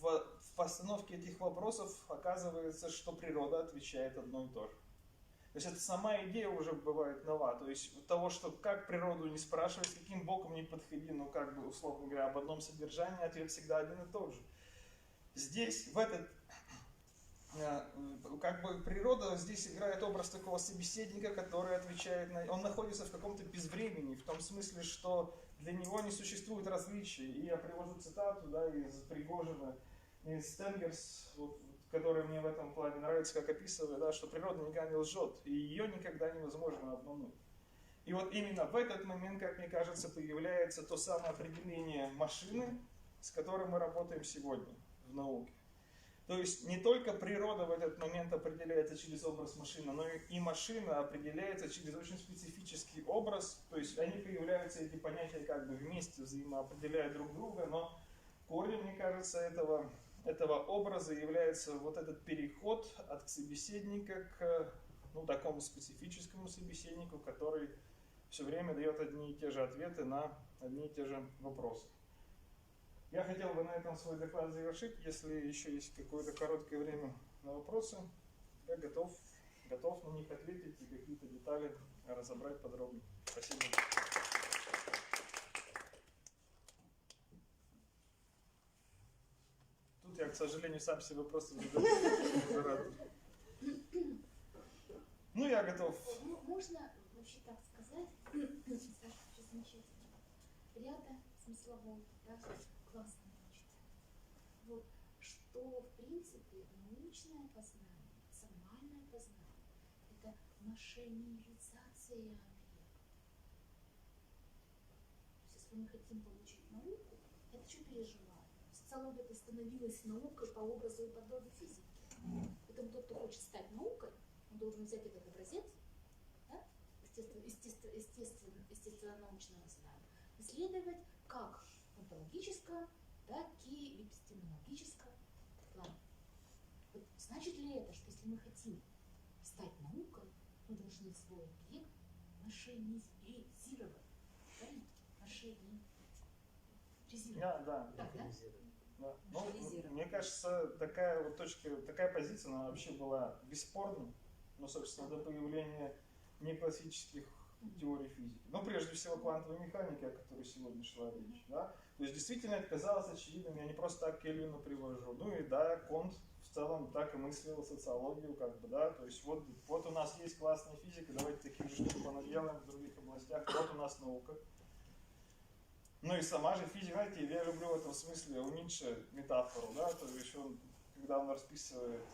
в постановке этих вопросов оказывается, что природа отвечает одно и то же. То есть это сама идея уже бывает нова. То есть того, что как природу не спрашивать, каким боком не подходи, условно говоря, об одном содержании, ответ всегда один и тот же. Здесь, природа здесь играет образ такого собеседника, который отвечает он находится в каком-то безвремени, в том смысле, что для него не существует различий. И я привожу цитату, из Пригожина, из Стенгерс, который мне в этом плане нравится, как описывает, что природа никогда не лжет, и ее никогда невозможно обмануть. И вот именно в этот момент, как мне кажется, появляется то самое определение машины, с которым мы работаем сегодня в науке. То есть не только природа в этот момент определяется через образ машины, но и машина определяется через очень специфический образ. То есть они появляются, эти понятия вместе взаимоопределяют друг друга, но корнем, мне кажется, этого образа является вот этот переход от собеседника к такому специфическому собеседнику, который все время дает одни и те же ответы на одни и те же вопросы. Я хотел бы на этом свой доклад завершить. Если еще есть какое-то короткое время на вопросы, я готов на них ответить и какие-то детали разобрать подробнее. Спасибо. Тут я, к сожалению, сам себе вопросы задаю. Я готов. Можно вообще так сказать, Саша, все замечательно. Ряда смыслового, классно читать. Что, в принципе, научное познание, рациональное познание, это машинизация мира. Если мы хотим получить науку, это что переживаем? Социология это становилась наукой по образу и подобию физики. Поэтому тот, кто хочет стать наукой, он должен взять этот образец, естественно-научного знания, исследовать как в онтологическом, так и в эпистемологическом плане. Значит ли это, что если мы хотим стать наукой, мы должны свой объект машинизировать? Правильно? Машинизировать. Да. Так, да? Да. Мне кажется, такая позиция, она вообще была бесспорной, собственно, до появления неклассических теорий физики. Прежде всего, квантовой механики, о которой сегодня шла речь. Да? То есть, действительно, это казалось очевидным, я не просто так Кельвина привожу. Конт в целом так и мыслил социологию, То есть, вот у нас есть классная физика, давайте таких же штук понаделаем в других областях, вот у нас наука. И сама же физика, знаете, я люблю в этом смысле у Ницше метафору, то есть когда он расписывает,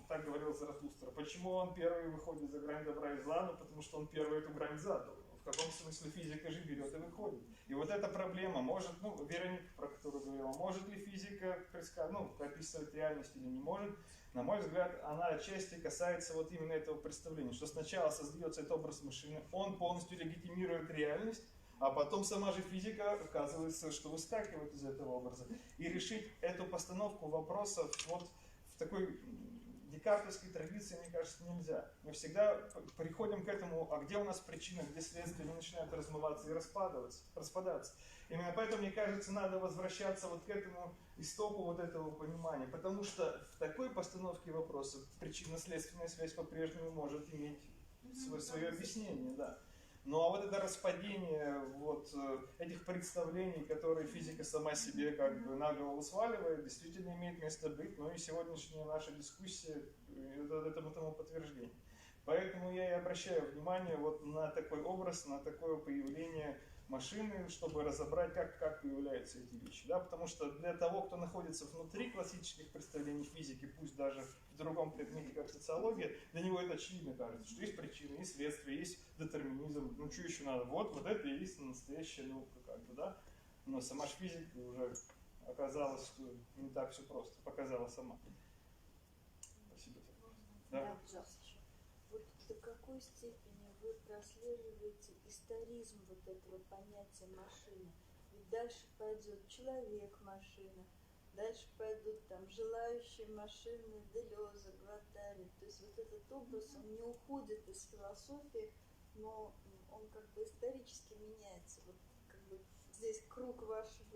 так говорил Заратустра, почему он первый выходит за грань добра и зла, потому что он первый эту грань задал. В каком смысле физика же берет и выходит. И вот эта проблема, Вероника, про которую говорила, может ли физика описывать реальность или не может, на мой взгляд, она отчасти касается именно этого представления, что сначала создается этот образ машины, он полностью легитимирует реальность, А потом сама же физика, оказывается, что выскакивает из этого образа. И решить эту постановку вопросов вот в такой декартовской традиции, мне кажется, нельзя. Мы всегда приходим к этому, а где у нас причина, где следствие, они начинают размываться и распадаться. Именно поэтому, мне кажется, надо возвращаться вот к этому истоку вот этого понимания. Потому что в такой постановке вопроса причинно-следственная связь по-прежнему может иметь свое объяснение, да. Ну а вот это распадение вот этих представлений, которые физика сама себе как бы на голову сваливает, действительно имеет место быть. Ну и сегодняшняя наша дискуссия этому подтверждение. Поэтому я и обращаю внимание вот на такой образ, на такое появление машины, чтобы разобрать, как появляются эти вещи. Да? Потому что для того, кто находится внутри классических представлений физики, пусть даже в другом предмете, как социология, для него это очевидно кажется, что есть причины, есть следствие, есть детерминизм. Ну что еще надо? Вот это и есть настоящая наука, как бы, да? Но сама же физика уже оказалось, что не так все просто, показала сама. Спасибо. Да? Вот до какой степени вы прослеживаете историзм вот этого понятия машины? Ведь дальше пойдет человек-машина, дальше пойдут там желающие машины, Делеза, Гваттари. То есть вот этот образ, он не уходит из философии, но он как бы исторически меняется. Вот как бы здесь круг ваших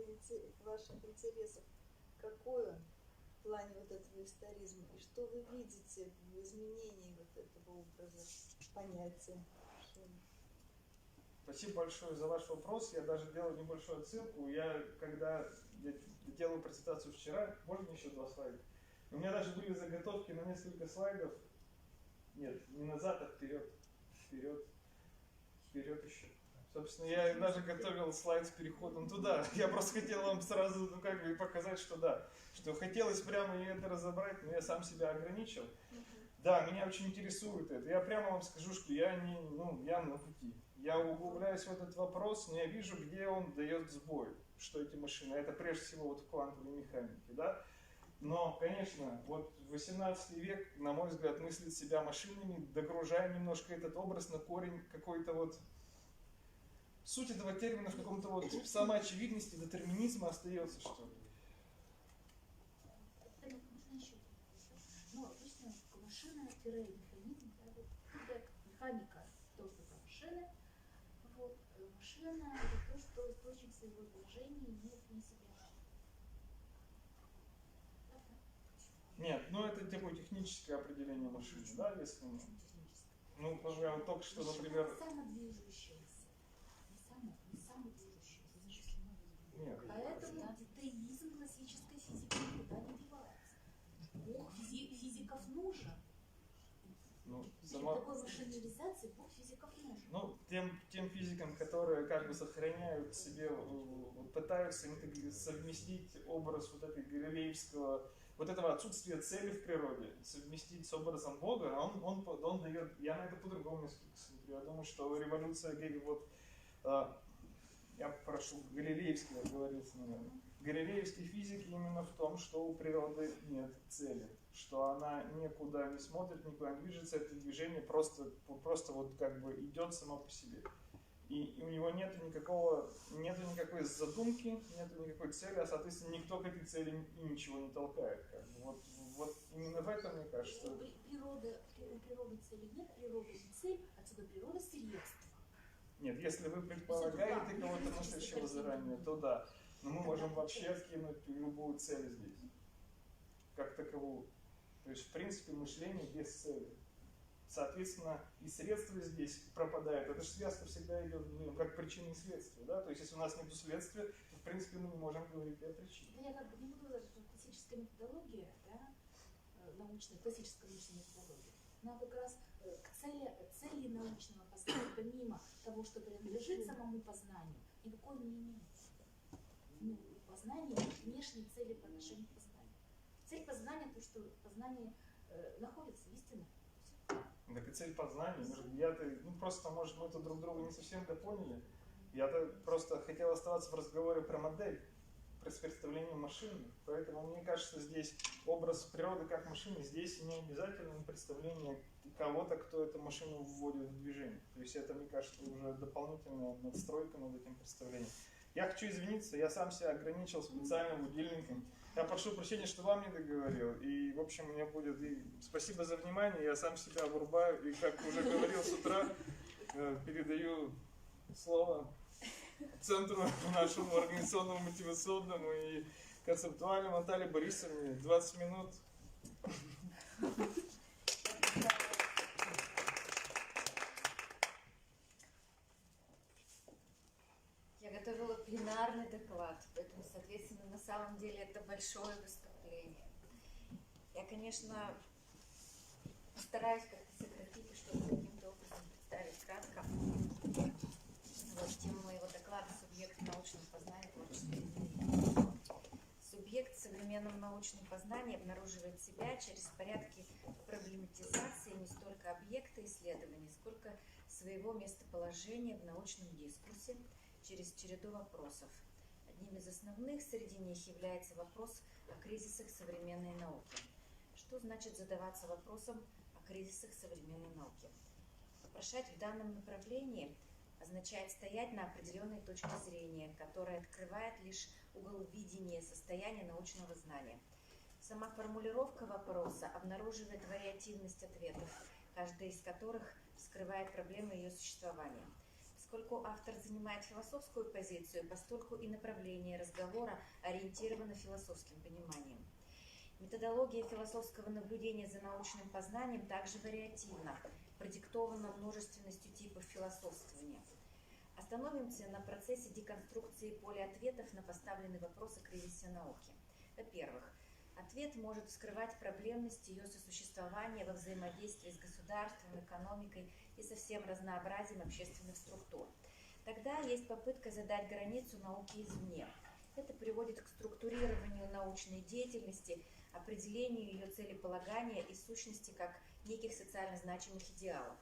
интересов, какой он в плане вот этого историзма, и что вы видите в изменении вот этого образа, понятия машины? Спасибо большое за ваш вопрос. Я даже делаю небольшую отсылку. Когда делал презентацию вчера, можно еще 2 слайда? У меня даже были заготовки на несколько слайдов. Нет, не назад, а вперед. Вперед еще. Собственно, я даже готовил слайд с переходом туда. Я просто хотел вам сразу показать, что да. Что хотелось прямо это разобрать, но я сам себя ограничил. Да, меня очень интересует это. Я прямо вам скажу, что я на пути. Я углубляюсь в этот вопрос, но я вижу, где он дает сбой, что эти машины. Это прежде всего вот в квантовой механике, да. Но, конечно, вот 18 век, на мой взгляд, мыслит себя машинами, догружая немножко этот образ на корень какой-то вот... Суть этого термина в каком-то вот самоочевидности, детерминизма остается, что ли. Ну, обычно машина-механизм, да, вот, механика тоже такая машина. Вот, машина это то, что источник своего движения имеет вне себя. Нет, это такое техническое определение машины, да, если мы... Ну, я только что, например... Самодвижущаяся. Не самодвижущаяся. Нет. Поэтому детеизм классической физики никуда не девается. Бог физиков нужен. Такой машинеризации Бог физиков нужен. Тем физикам, которые как бы сохраняют в себе, пытаются совместить образ вот этой галилеевского, вот этого отсутствия цели в природе, совместить с образом Бога, он дает, я на это по-другому несколько смотрю. Я думаю, что революция, я прошу, галилеевский оговорился, наверное. Галилеевские физики именно в том, что у природы нет цели, что она никуда не смотрит, никуда не движется, это движение просто вот как бы идет само по себе. И у него нету никакой задумки, нету никакой цели, а соответственно никто к этой цели ничего не толкает. Как бы. Вот именно в этом, мне кажется. У природы цели нет, природа не цель, отсюда природа средства. Нет, если вы предполагаете кого-то мыслящего заранее, то да. Но мы можем вообще откинуть любую цель здесь, как таковую. То есть, в принципе, мышление без цели. Соответственно, и средства здесь пропадают. Эта же связка всегда идет как причина и следствие. Да? То есть, если у нас нет следствия, то, в принципе, мы не можем говорить о причине. Да, я как бы не буду говорить, что классическая методология, да, классическая научная методология, она как раз к цели научного познания, помимо того, что принадлежит самому познанию, никакой не имеет. Познание внешней цели по отношению к познанию. Цель познания то, что познание находится в истине. Так и цель познания. Просто, может, мы тут друг друга не совсем допоняли. Я-то просто хотел оставаться в разговоре про модель. представление машины. Поэтому мне кажется, здесь образ природы как машины здесь не обязательно представление кого-то, кто эту машину вводит в движение. То есть это, мне кажется, уже дополнительная надстройка над этим представлением. Я хочу извиниться, я сам себя ограничил специальным будильником. Я прошу прощения, что вам не договорил. И, в общем, у меня будет... И спасибо за внимание, я сам себя обрубаю. И, как уже говорил с утра, передаю слово центру нашему организационному, мотивационному и концептуальному Наталье Борисовне. 20 минут. Я готовила пленарный доклад, поэтому, соответственно, на самом деле это большое выступление. Я, конечно, постараюсь как-то сократить, чтобы каким-то образом представить кратко. Вот тема моего доклада — субъект научного познания творческого измерения. Субъект в современном научном познании обнаруживает себя через порядки проблематизации не столько объекта исследования, сколько своего местоположения в научном дискурсе через череду вопросов. Одним из основных среди них является вопрос о кризисах современной науки. Что значит задаваться вопросом о кризисах современной науки? Вопрошать в данном направлении означает стоять на определенной точке зрения, которая открывает лишь угол видения состояния научного знания. Сама формулировка вопроса обнаруживает вариативность ответов, каждый из которых вскрывает проблемы ее существования. Поскольку автор занимает философскую позицию, постольку и направление разговора ориентировано философским пониманием. Методология философского наблюдения за научным познанием также вариативна, продиктована множественностью типов философствования. Остановимся на процессе деконструкции поля ответов на поставленный вопрос о кризисе науки. Во-первых, ответ может вскрывать проблемность ее сосуществования во взаимодействии с государством, экономикой и со всем разнообразием общественных структур. Тогда есть попытка задать границу науки извне. Это приводит к структурированию научной деятельности, определению ее целеполагания и сущности как неких социально значимых идеалов.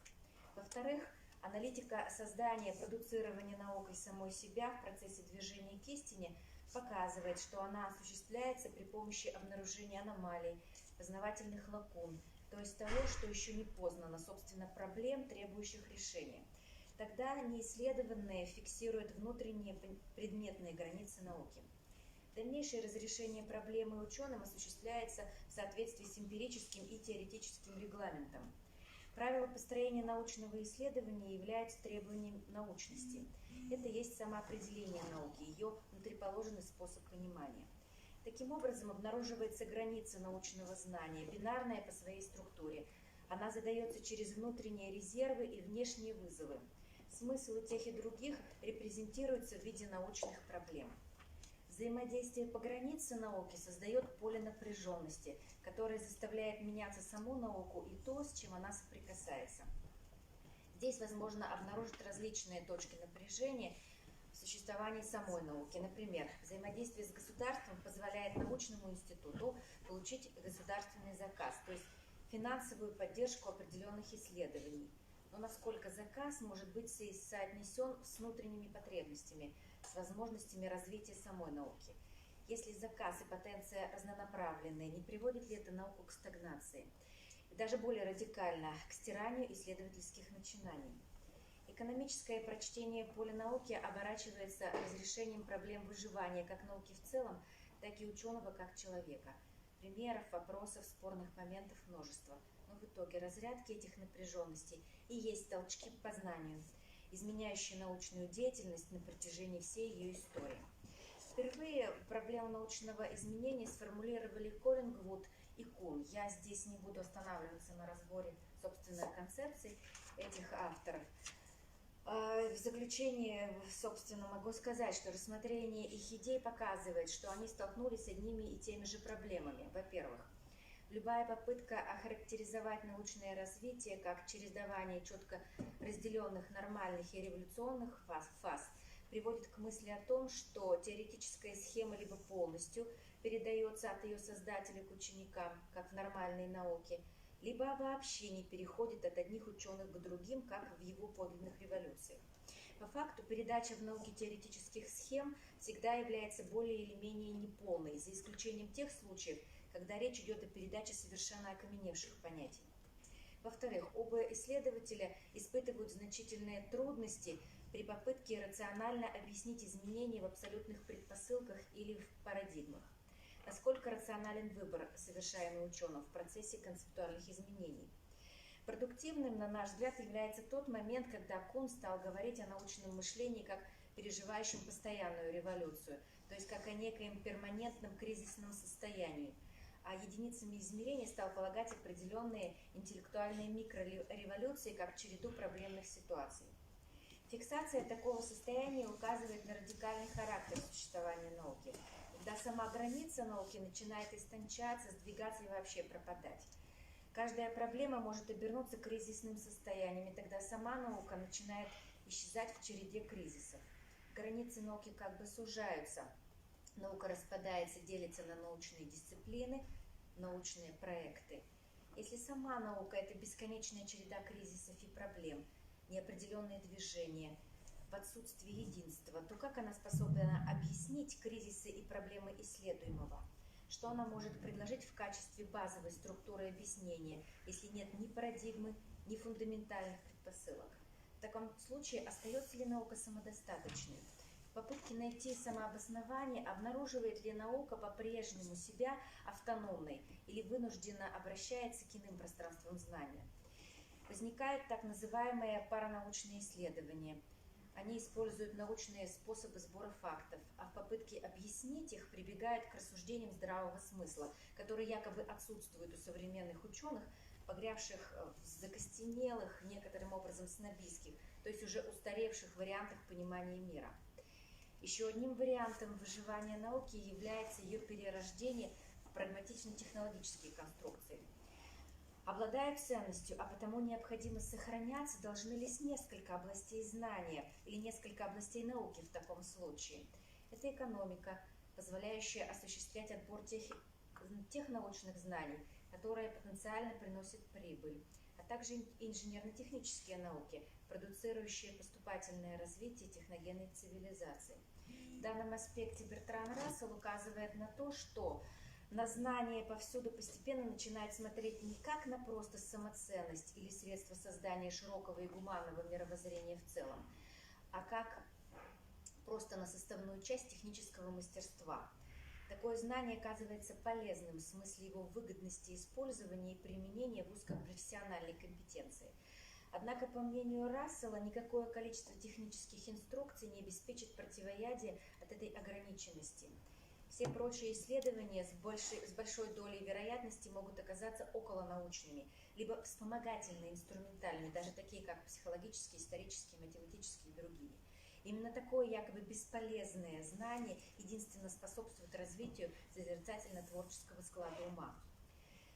Во-вторых, аналитика создания, продуцирования наукой самой себя в процессе движения к истине показывает, что она осуществляется при помощи обнаружения аномалий, познавательных лакун, то есть того, что еще не познано, собственно, проблем, требующих решения. Тогда неисследованные фиксируют внутренние предметные границы науки. Дальнейшее разрешение проблемы ученым осуществляется в соответствии с эмпирическим и теоретическим регламентом. Правила построения научного исследования являются требованием научности. Это есть самоопределение науки, ее внутриположенный способ понимания. Таким образом, обнаруживается граница научного знания, бинарная по своей структуре. Она задается через внутренние резервы и внешние вызовы. Смысл тех и других репрезентируется в виде научных проблем. Взаимодействие по границе науки создает поле напряженности, которое заставляет меняться саму науку и то, с чем она соприкасается. Здесь возможно обнаружить различные точки напряжения в существовании самой науки. Например, взаимодействие с государством позволяет научному институту получить государственный заказ, то есть финансовую поддержку определенных исследований. Но насколько заказ может быть соотнесен с внутренними потребностями, с возможностями развития самой науки? Если заказ и потенция разнонаправленные, не приводит ли это науку к стагнации? И даже более радикально, к стиранию исследовательских начинаний. Экономическое прочтение поля науки оборачивается разрешением проблем выживания как науки в целом, так и ученого как человека. Примеров, вопросов, спорных моментов множество. Но в итоге разрядки этих напряженностей и есть толчки к познанию, изменяющие научную деятельность на протяжении всей ее истории. Впервые проблему научного изменения сформулировали Коллингвуд и Кун. Я здесь не буду останавливаться на разборе, собственно, концепций этих авторов. В заключение, собственно, могу сказать, что рассмотрение их идей показывает, что они столкнулись с одними и теми же проблемами. Во-первых, любая попытка охарактеризовать научное развитие как чередование четко разделенных нормальных и революционных фаз приводит к мысли о том, что теоретическая схема либо полностью передается от ее создателя к ученикам, как в нормальной науке, либо вообще не переходит от одних ученых к другим, как в его подлинных революциях. По факту, передача в науке теоретических схем всегда является более или менее неполной, за исключением тех случаев, когда речь идет о передаче совершенно окаменевших понятий. Во-вторых, оба исследователя испытывают значительные трудности при попытке рационально объяснить изменения в абсолютных предпосылках или в парадигмах. Насколько рационален выбор, совершаемый ученым в процессе концептуальных изменений? Продуктивным, на наш взгляд, является тот момент, когда Кун стал говорить о научном мышлении как переживающем постоянную революцию, то есть как о некоем перманентном кризисном состоянии, а единицами измерения стал полагать определенные интеллектуальные микрореволюции как череду проблемных ситуаций. Фиксация такого состояния указывает на радикальный характер существования науки, когда сама граница науки начинает истончаться, сдвигаться и вообще пропадать. Каждая проблема может обернуться кризисным состоянием, и тогда сама наука начинает исчезать в череде кризисов. Границы науки как бы сужаются. Наука распадается, делится на научные дисциплины, научные проекты. Если сама наука – это бесконечная череда кризисов и проблем, неопределенные движения, в отсутствии единства, то как она способна объяснить кризисы и проблемы исследуемого? Что она может предложить в качестве базовой структуры объяснения, если нет ни парадигмы, ни фундаментальных предпосылок? В таком случае остается ли наука самодостаточной? В попытке найти самообоснование обнаруживает ли наука по-прежнему себя автономной или вынужденно обращается к иным пространствам знания? Возникают так называемые паранаучные исследования. Они используют научные способы сбора фактов, а в попытке объяснить их прибегают к рассуждениям здравого смысла, которые якобы отсутствуют у современных ученых, погрязших в закостенелых, некоторым образом снобистских, то есть уже устаревших вариантах понимания мира. Еще одним вариантом выживания науки является ее перерождение в прагматично-технологические конструкции. Обладая ценностью, а потому необходимо сохраняться, должны лишь несколько областей знания или несколько областей науки в таком случае. Это экономика, позволяющая осуществлять отбор тех научных знаний, которые потенциально приносят прибыль, а также инженерно-технические науки, продуцирующие поступательное развитие техногенной цивилизации. В данном аспекте Бертран Рассел указывает на то, что на знание повсюду постепенно начинает смотреть не как на просто самоценность или средство создания широкого и гуманного мировоззрения в целом, а как просто на составную часть технического мастерства. Такое знание оказывается полезным в смысле его выгодности использования и применения в узкопрофессиональной компетенции. Однако, по мнению Рассела, никакое количество технических инструкций не обеспечит противоядие от этой ограниченности. Все прочие исследования с большой долей вероятности могут оказаться околонаучными, либо вспомогательно инструментальными, даже такие как психологические, исторические, математические и другие. Именно такое якобы бесполезное знание единственно способствует развитию созерцательно-творческого склада ума.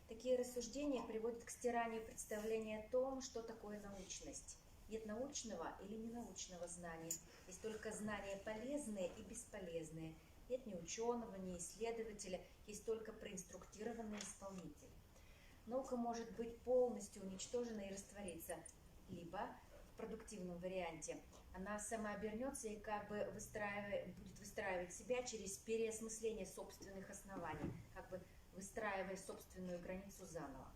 Такие рассуждения приводят к стиранию представления о том, что такое научность. Нет научного или ненаучного знания, есть только знания полезные и бесполезные. Нет ни ученого, ни исследователя, есть только проинструктированный исполнитель. Наука может быть полностью уничтожена и раствориться, либо в продуктивном варианте она сама обернется и как бы будет выстраивать себя через переосмысление собственных оснований, как бы выстраивая собственную границу заново.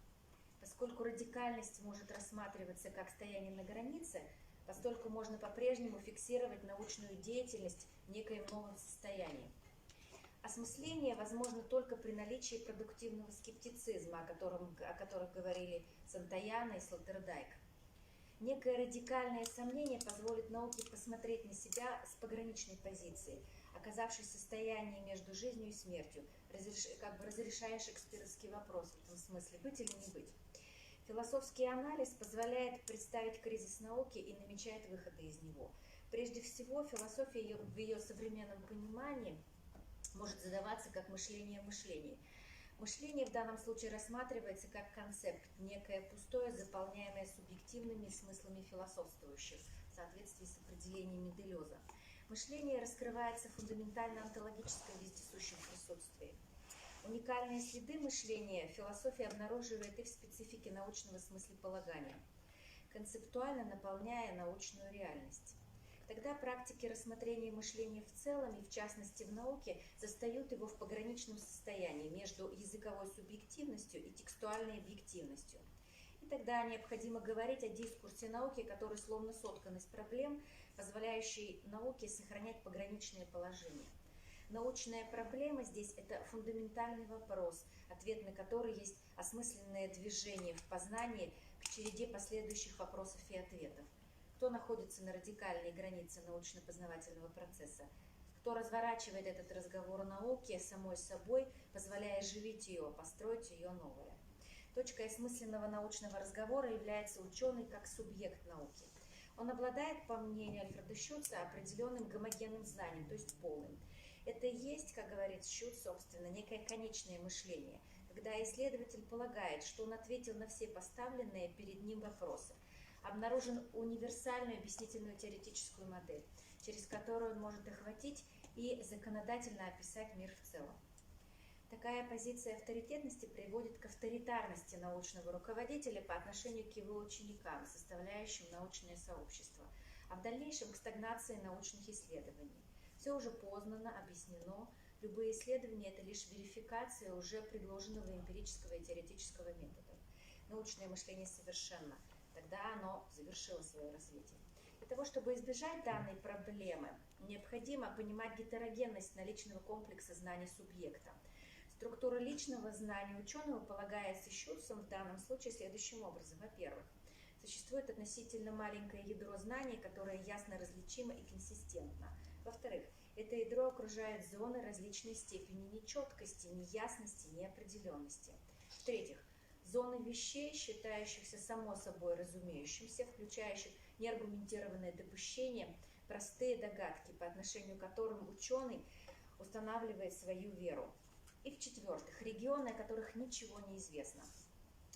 Поскольку радикальность может рассматриваться как стояние на границе, постольку можно по-прежнему фиксировать научную деятельность в некоем новом состоянии. Осмысление возможно только при наличии продуктивного скептицизма, о которых говорили Сантаяна и Слоттердайк. Некое радикальное сомнение позволит науке посмотреть на себя с пограничной позиции, оказавшись в состоянии между жизнью и смертью, как бы разрешая шекспировский вопрос в этом смысле, быть или не быть. Философский анализ позволяет представить кризис науки и намечает выходы из него. Прежде всего, философия в ее современном понимании может задаваться как мышление в мышлении. Мышление в данном случае рассматривается как концепт, некое пустое, заполняемое субъективными смыслами философствующих, в соответствии с определениями Делеза. Мышление раскрывается в фундаментально-онтологическом вездесущем присутствии. Уникальные следы мышления философия обнаруживает и в специфике научного смыслеполагания, концептуально наполняя научную реальность. Тогда практики рассмотрения мышления в целом и в частности в науке застают его в пограничном состоянии между языковой субъективностью и текстуальной объективностью. И тогда необходимо говорить о дискурсе науки, который словно соткан из проблем, позволяющий науке сохранять пограничное положение. Научная проблема здесь – это фундаментальный вопрос, ответ на который есть осмысленное движение в познании к череде последующих вопросов и ответов. Кто находится на радикальной границе научно-познавательного процесса? Кто разворачивает этот разговор о науке самой собой, позволяя оживить ее, построить ее новое? Точкой осмысленного научного разговора является ученый как субъект науки. Он обладает, по мнению Альфреда Шюца, определенным гомогенным знанием, то есть полным. Это и есть, как говорит Шюц, собственно, некое конечное мышление, когда исследователь полагает, что он ответил на все поставленные перед ним вопросы, обнаружен универсальную объяснительную теоретическую модель, через которую он может охватить и законодательно описать мир в целом. Такая позиция авторитетности приводит к авторитарности научного руководителя по отношению к его ученикам, составляющим научное сообщество, а в дальнейшем к стагнации научных исследований. Все уже познано, объяснено. Любые исследования – это лишь верификация уже предложенного эмпирического и теоретического метода. Научное мышление совершенно. Тогда оно завершило свое развитие. Для того, чтобы избежать данной проблемы, необходимо понимать гетерогенность наличного комплекса знаний субъекта. Структура личного знания ученого полагается Шюцем в данном случае следующим образом. Во-первых, существует относительно маленькое ядро знаний, которое ясно различимо и консистентно. Во-вторых, это ядро окружает зоны различной степени нечеткости, неясности, неопределенности. В-третьих, зоны вещей, считающихся само собой разумеющимся, включающих неаргументированное допущение, простые догадки, по отношению к которым ученый устанавливает свою веру. И в-четвертых, регионы, о которых ничего не известно.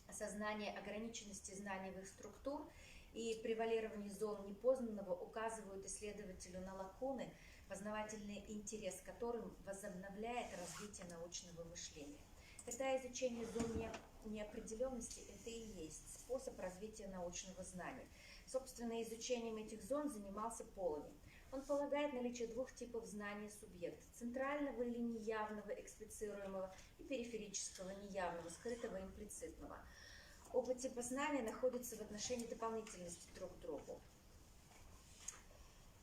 Осознание ограниченности знаниевых структур и превалирование зон непознанного указывают исследователю на лакуны, познавательный интерес к которым возобновляет развитие научного мышления. Тогда изучение зон неопределенности – это и есть способ развития научного знания. Собственно, изучением этих зон занимался Полани. Он полагает наличие двух типов знания субъекта – центрального или неявного, эксплицируемого, и периферического, неявного, скрытого, имплицитного. Оба типа знания находятся в отношении дополнительности друг к другу.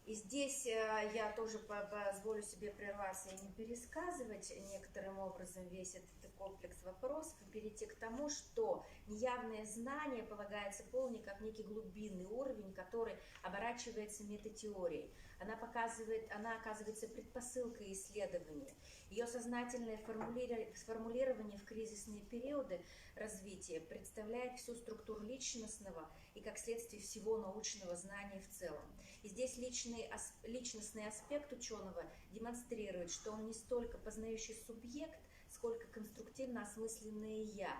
И здесь я тоже позволю себе прерваться и не пересказывать некоторым образом весь этот комплекс вопросов и перейти к тому, что неявное знание полагается Полани как некий глубинный уровень, который оборачивается метатеорией. Она оказывается предпосылкой исследования. Ее сознательное сформулирование в кризисные периоды развития представляет всю структуру личностного и, как следствие, всего научного знания в целом. И здесь личностный аспект ученого демонстрирует, что он не столько познающий субъект, сколько конструктивно осмысленное «я».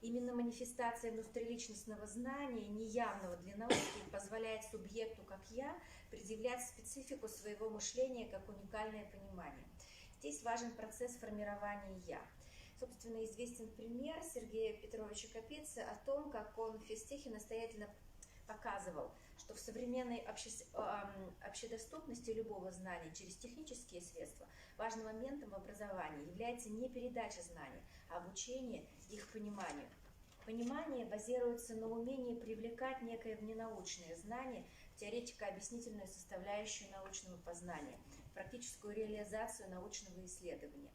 Именно манифестация внутриличностного знания, неявного для науки, позволяет субъекту, как «я», предъявлять специфику своего мышления как уникальное понимание. Здесь важен процесс формирования «я». Собственно, известен пример Сергея Петровича Капицы о том, как он в физтехе настоятельно показывал, что в современной общедоступности любого знания через технические средства важным моментом в образовании является не передача знаний, а обучение их пониманию. Понимание базируется на умении привлекать некое вненаучное знание в теоретико-объяснительную составляющую научного познания, практическую реализацию научного исследования.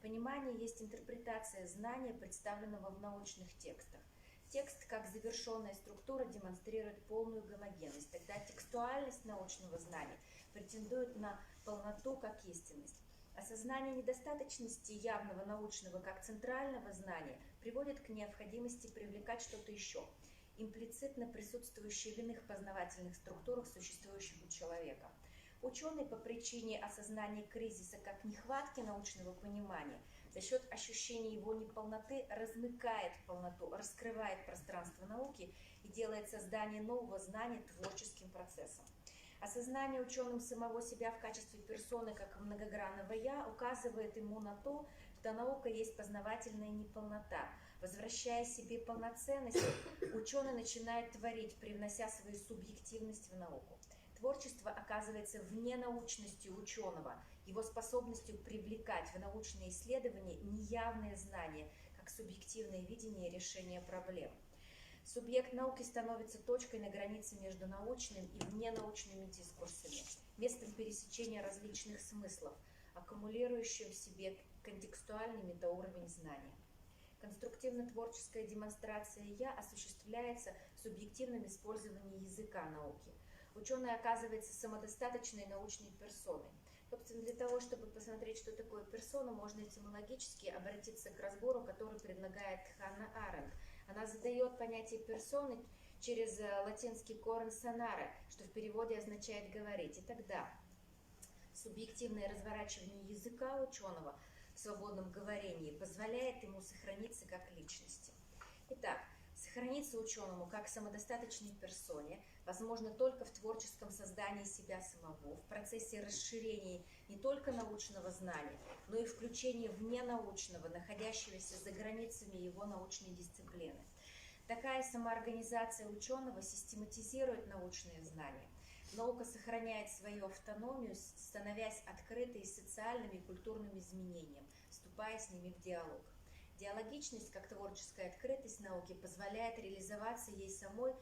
Понимание есть интерпретация знания, представленного в научных текстах. Текст, как завершенная структура, демонстрирует полную гомогенность. Тогда текстуальность научного знания претендует на полноту как истинность. Осознание недостаточности явного научного как центрального знания приводит к необходимости привлекать что-то еще, имплицитно присутствующее в иных познавательных структурах, существующих у человека. Ученый по причине осознания кризиса как нехватки научного понимания за счет ощущения его неполноты размыкает полноту, раскрывает пространство науки и делает создание нового знания творческим процессом. Осознание ученым самого себя в качестве персоны как многогранного «я» указывает ему на то, что наука есть познавательная неполнота. Возвращая себе полноценность, ученый начинает творить, привнося свою субъективность в науку. творчество оказывается вне научности ученого, его способностью привлекать в научные исследования неявные знания, как субъективное видение решения проблем. Субъект науки становится точкой на границе между научным и вненаучными дискурсами, местом пересечения различных смыслов, аккумулирующим в себе контекстуальный метауровень знания. Конструктивно-творческая демонстрация «я» осуществляется в субъективном использовании языка науки. Ученый оказывается самодостаточной научной персоной. Собственно, для того, чтобы посмотреть, что такое персона, можно этимологически обратиться к разбору, который предлагает Ханна Аренд. Она задает понятие персоны через латинский корень sonare, что в переводе означает «говорить». И тогда субъективное разворачивание языка ученого в свободном говорении позволяет ему сохраниться как личности. Итак, сохраниться ученому как самодостаточной персоне возможно только в творческом создании себя самого, в процессе расширения не только научного знания, но и включения вненаучного, находящегося за границами его научной дисциплины. Такая самоорганизация ученого систематизирует научные знания. Наука сохраняет свою автономию, становясь открытой социальным и культурным изменениям, вступая с ними в диалог. Диалогичность, как творческая открытость науки, позволяет реализоваться ей самой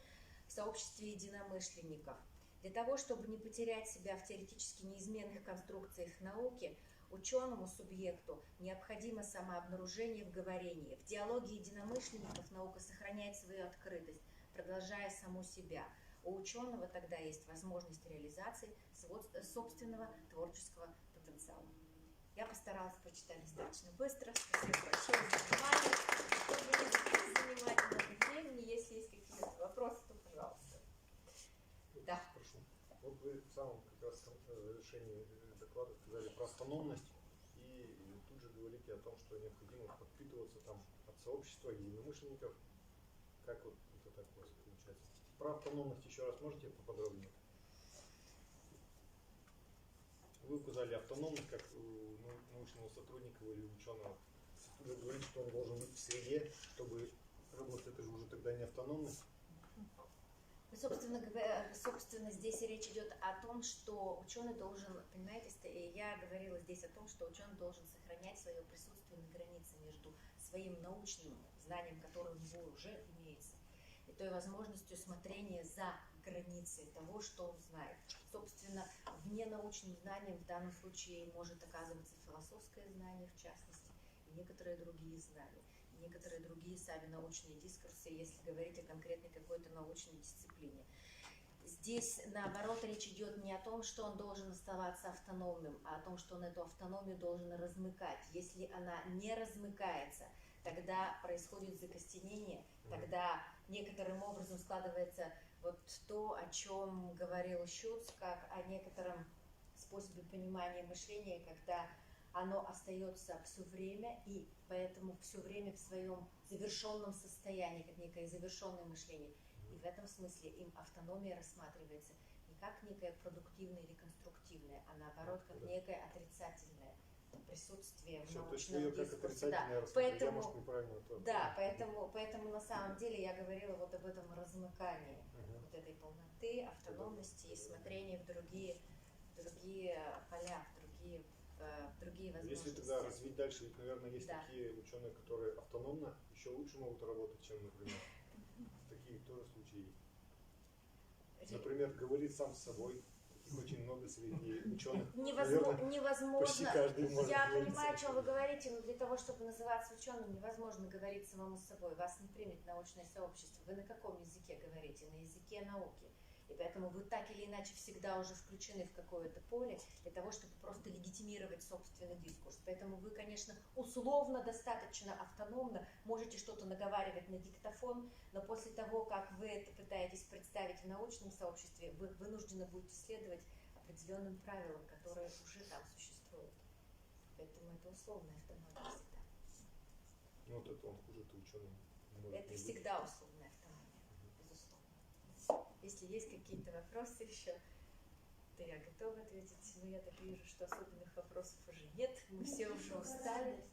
в сообществе единомышленников. Для того, чтобы не потерять себя в теоретически неизменных конструкциях науки, ученому субъекту необходимо самообнаружение в говорении. В диалоге единомышленников наука сохраняет свою открытость, продолжая саму себя. У ученого тогда есть возможность реализации собственного творческого потенциала. Я постаралась прочитать достаточно быстро. Спасибо большое за внимание. Чтобы не занимать много времени, если есть какие-то вопросы, то пожалуйста. Да. Прошу. Вот вы в самом как раз завершении доклада сказали про автономность и тут же говорите о том, что необходимо подпитываться там от сообщества единомышленников. Как вот это так у вас получается? Про автономность еще раз можете поподробнее? Вы указали автономность как у научного сотрудника или ученого. Вы говорите, что он должен быть в среде, чтобы работать, это же уже тогда не автономность. Собственно говоря, здесь речь идет о том, что ученый должен, понимаете, я говорила здесь о том, что ученый должен сохранять свое присутствие на границе между своим научным знанием, которое у него уже имеется, и той возможностью смотрения за границей того, что он знает. Собственно, вне научным знанием в данном случае может оказываться философское знание, в частности, и некоторые другие знания, и некоторые другие сами научные дискурсы, если говорить о конкретной какой-то научной дисциплине. Здесь, наоборот, речь идет не о том, что он должен оставаться автономным, а о том, что он эту автономию должен размыкать. Если она не размыкается, тогда происходит закостенение, тогда некоторым образом складывается вот то, о чем говорил Шуц, как о некотором способе понимания мышления, когда оно остается все время, и поэтому все время в своем завершенном состоянии, как некое завершенное мышление. И в этом смысле им автономия рассматривается не как некое продуктивное или конструктивное, а наоборот, как некое отрицательное присутствие в научном дискурсе. Да, поэтому на самом деле я говорила вот об этом размыкании вот этой полноты, автономности и смотрения в другие поля, в другие возможности. Если тогда развить дальше, ведь, наверное, есть такие ученые, которые автономно еще лучше могут работать, чем, например, такие тоже случаи есть. Например, говорит сам с собой. Очень много среди ученых. Невозможно. Почти каждый может. Я понимаю, о чем вы говорите, но для того, чтобы называться ученым, невозможно говорить самому собой. Вас не примет научное сообщество. Вы на каком языке говорите? На языке науки. И поэтому вы так или иначе всегда уже включены в какое-то поле для того, чтобы просто легитимировать собственный дискурс. Поэтому вы, конечно, условно достаточно автономно можете что-то наговаривать на диктофон, но после того, как вы это пытаетесь представить в научном сообществе, вы вынуждены будете следовать определенным правилам, которые уже там существуют. Поэтому это условная автономия всегда. Ну вот это он хуже-то ученый. Это всегда условная автономия, безусловно. Если есть какие-то вопросы еще, то я готова ответить. Но я так вижу, что особенных вопросов уже нет. Мы все уже устали.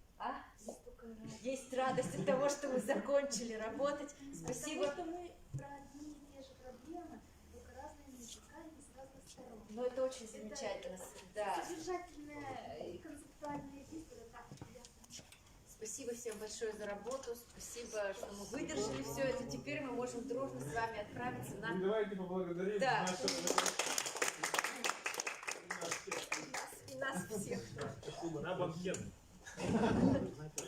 Есть радость от того, что мы закончили работать. Спасибо. Потому что мы про одни и те же проблемы, только разными языками с разных сторон. Ну, это очень замечательно. Да. Содержательное и концептуальное действие, да, ясно. Спасибо всем большое за работу. Спасибо, что мы выдержали все это. Теперь мы можем дружно с вами отправиться И на... давайте поблагодарим Да. нашего И нас всех. На банкет. Знаете,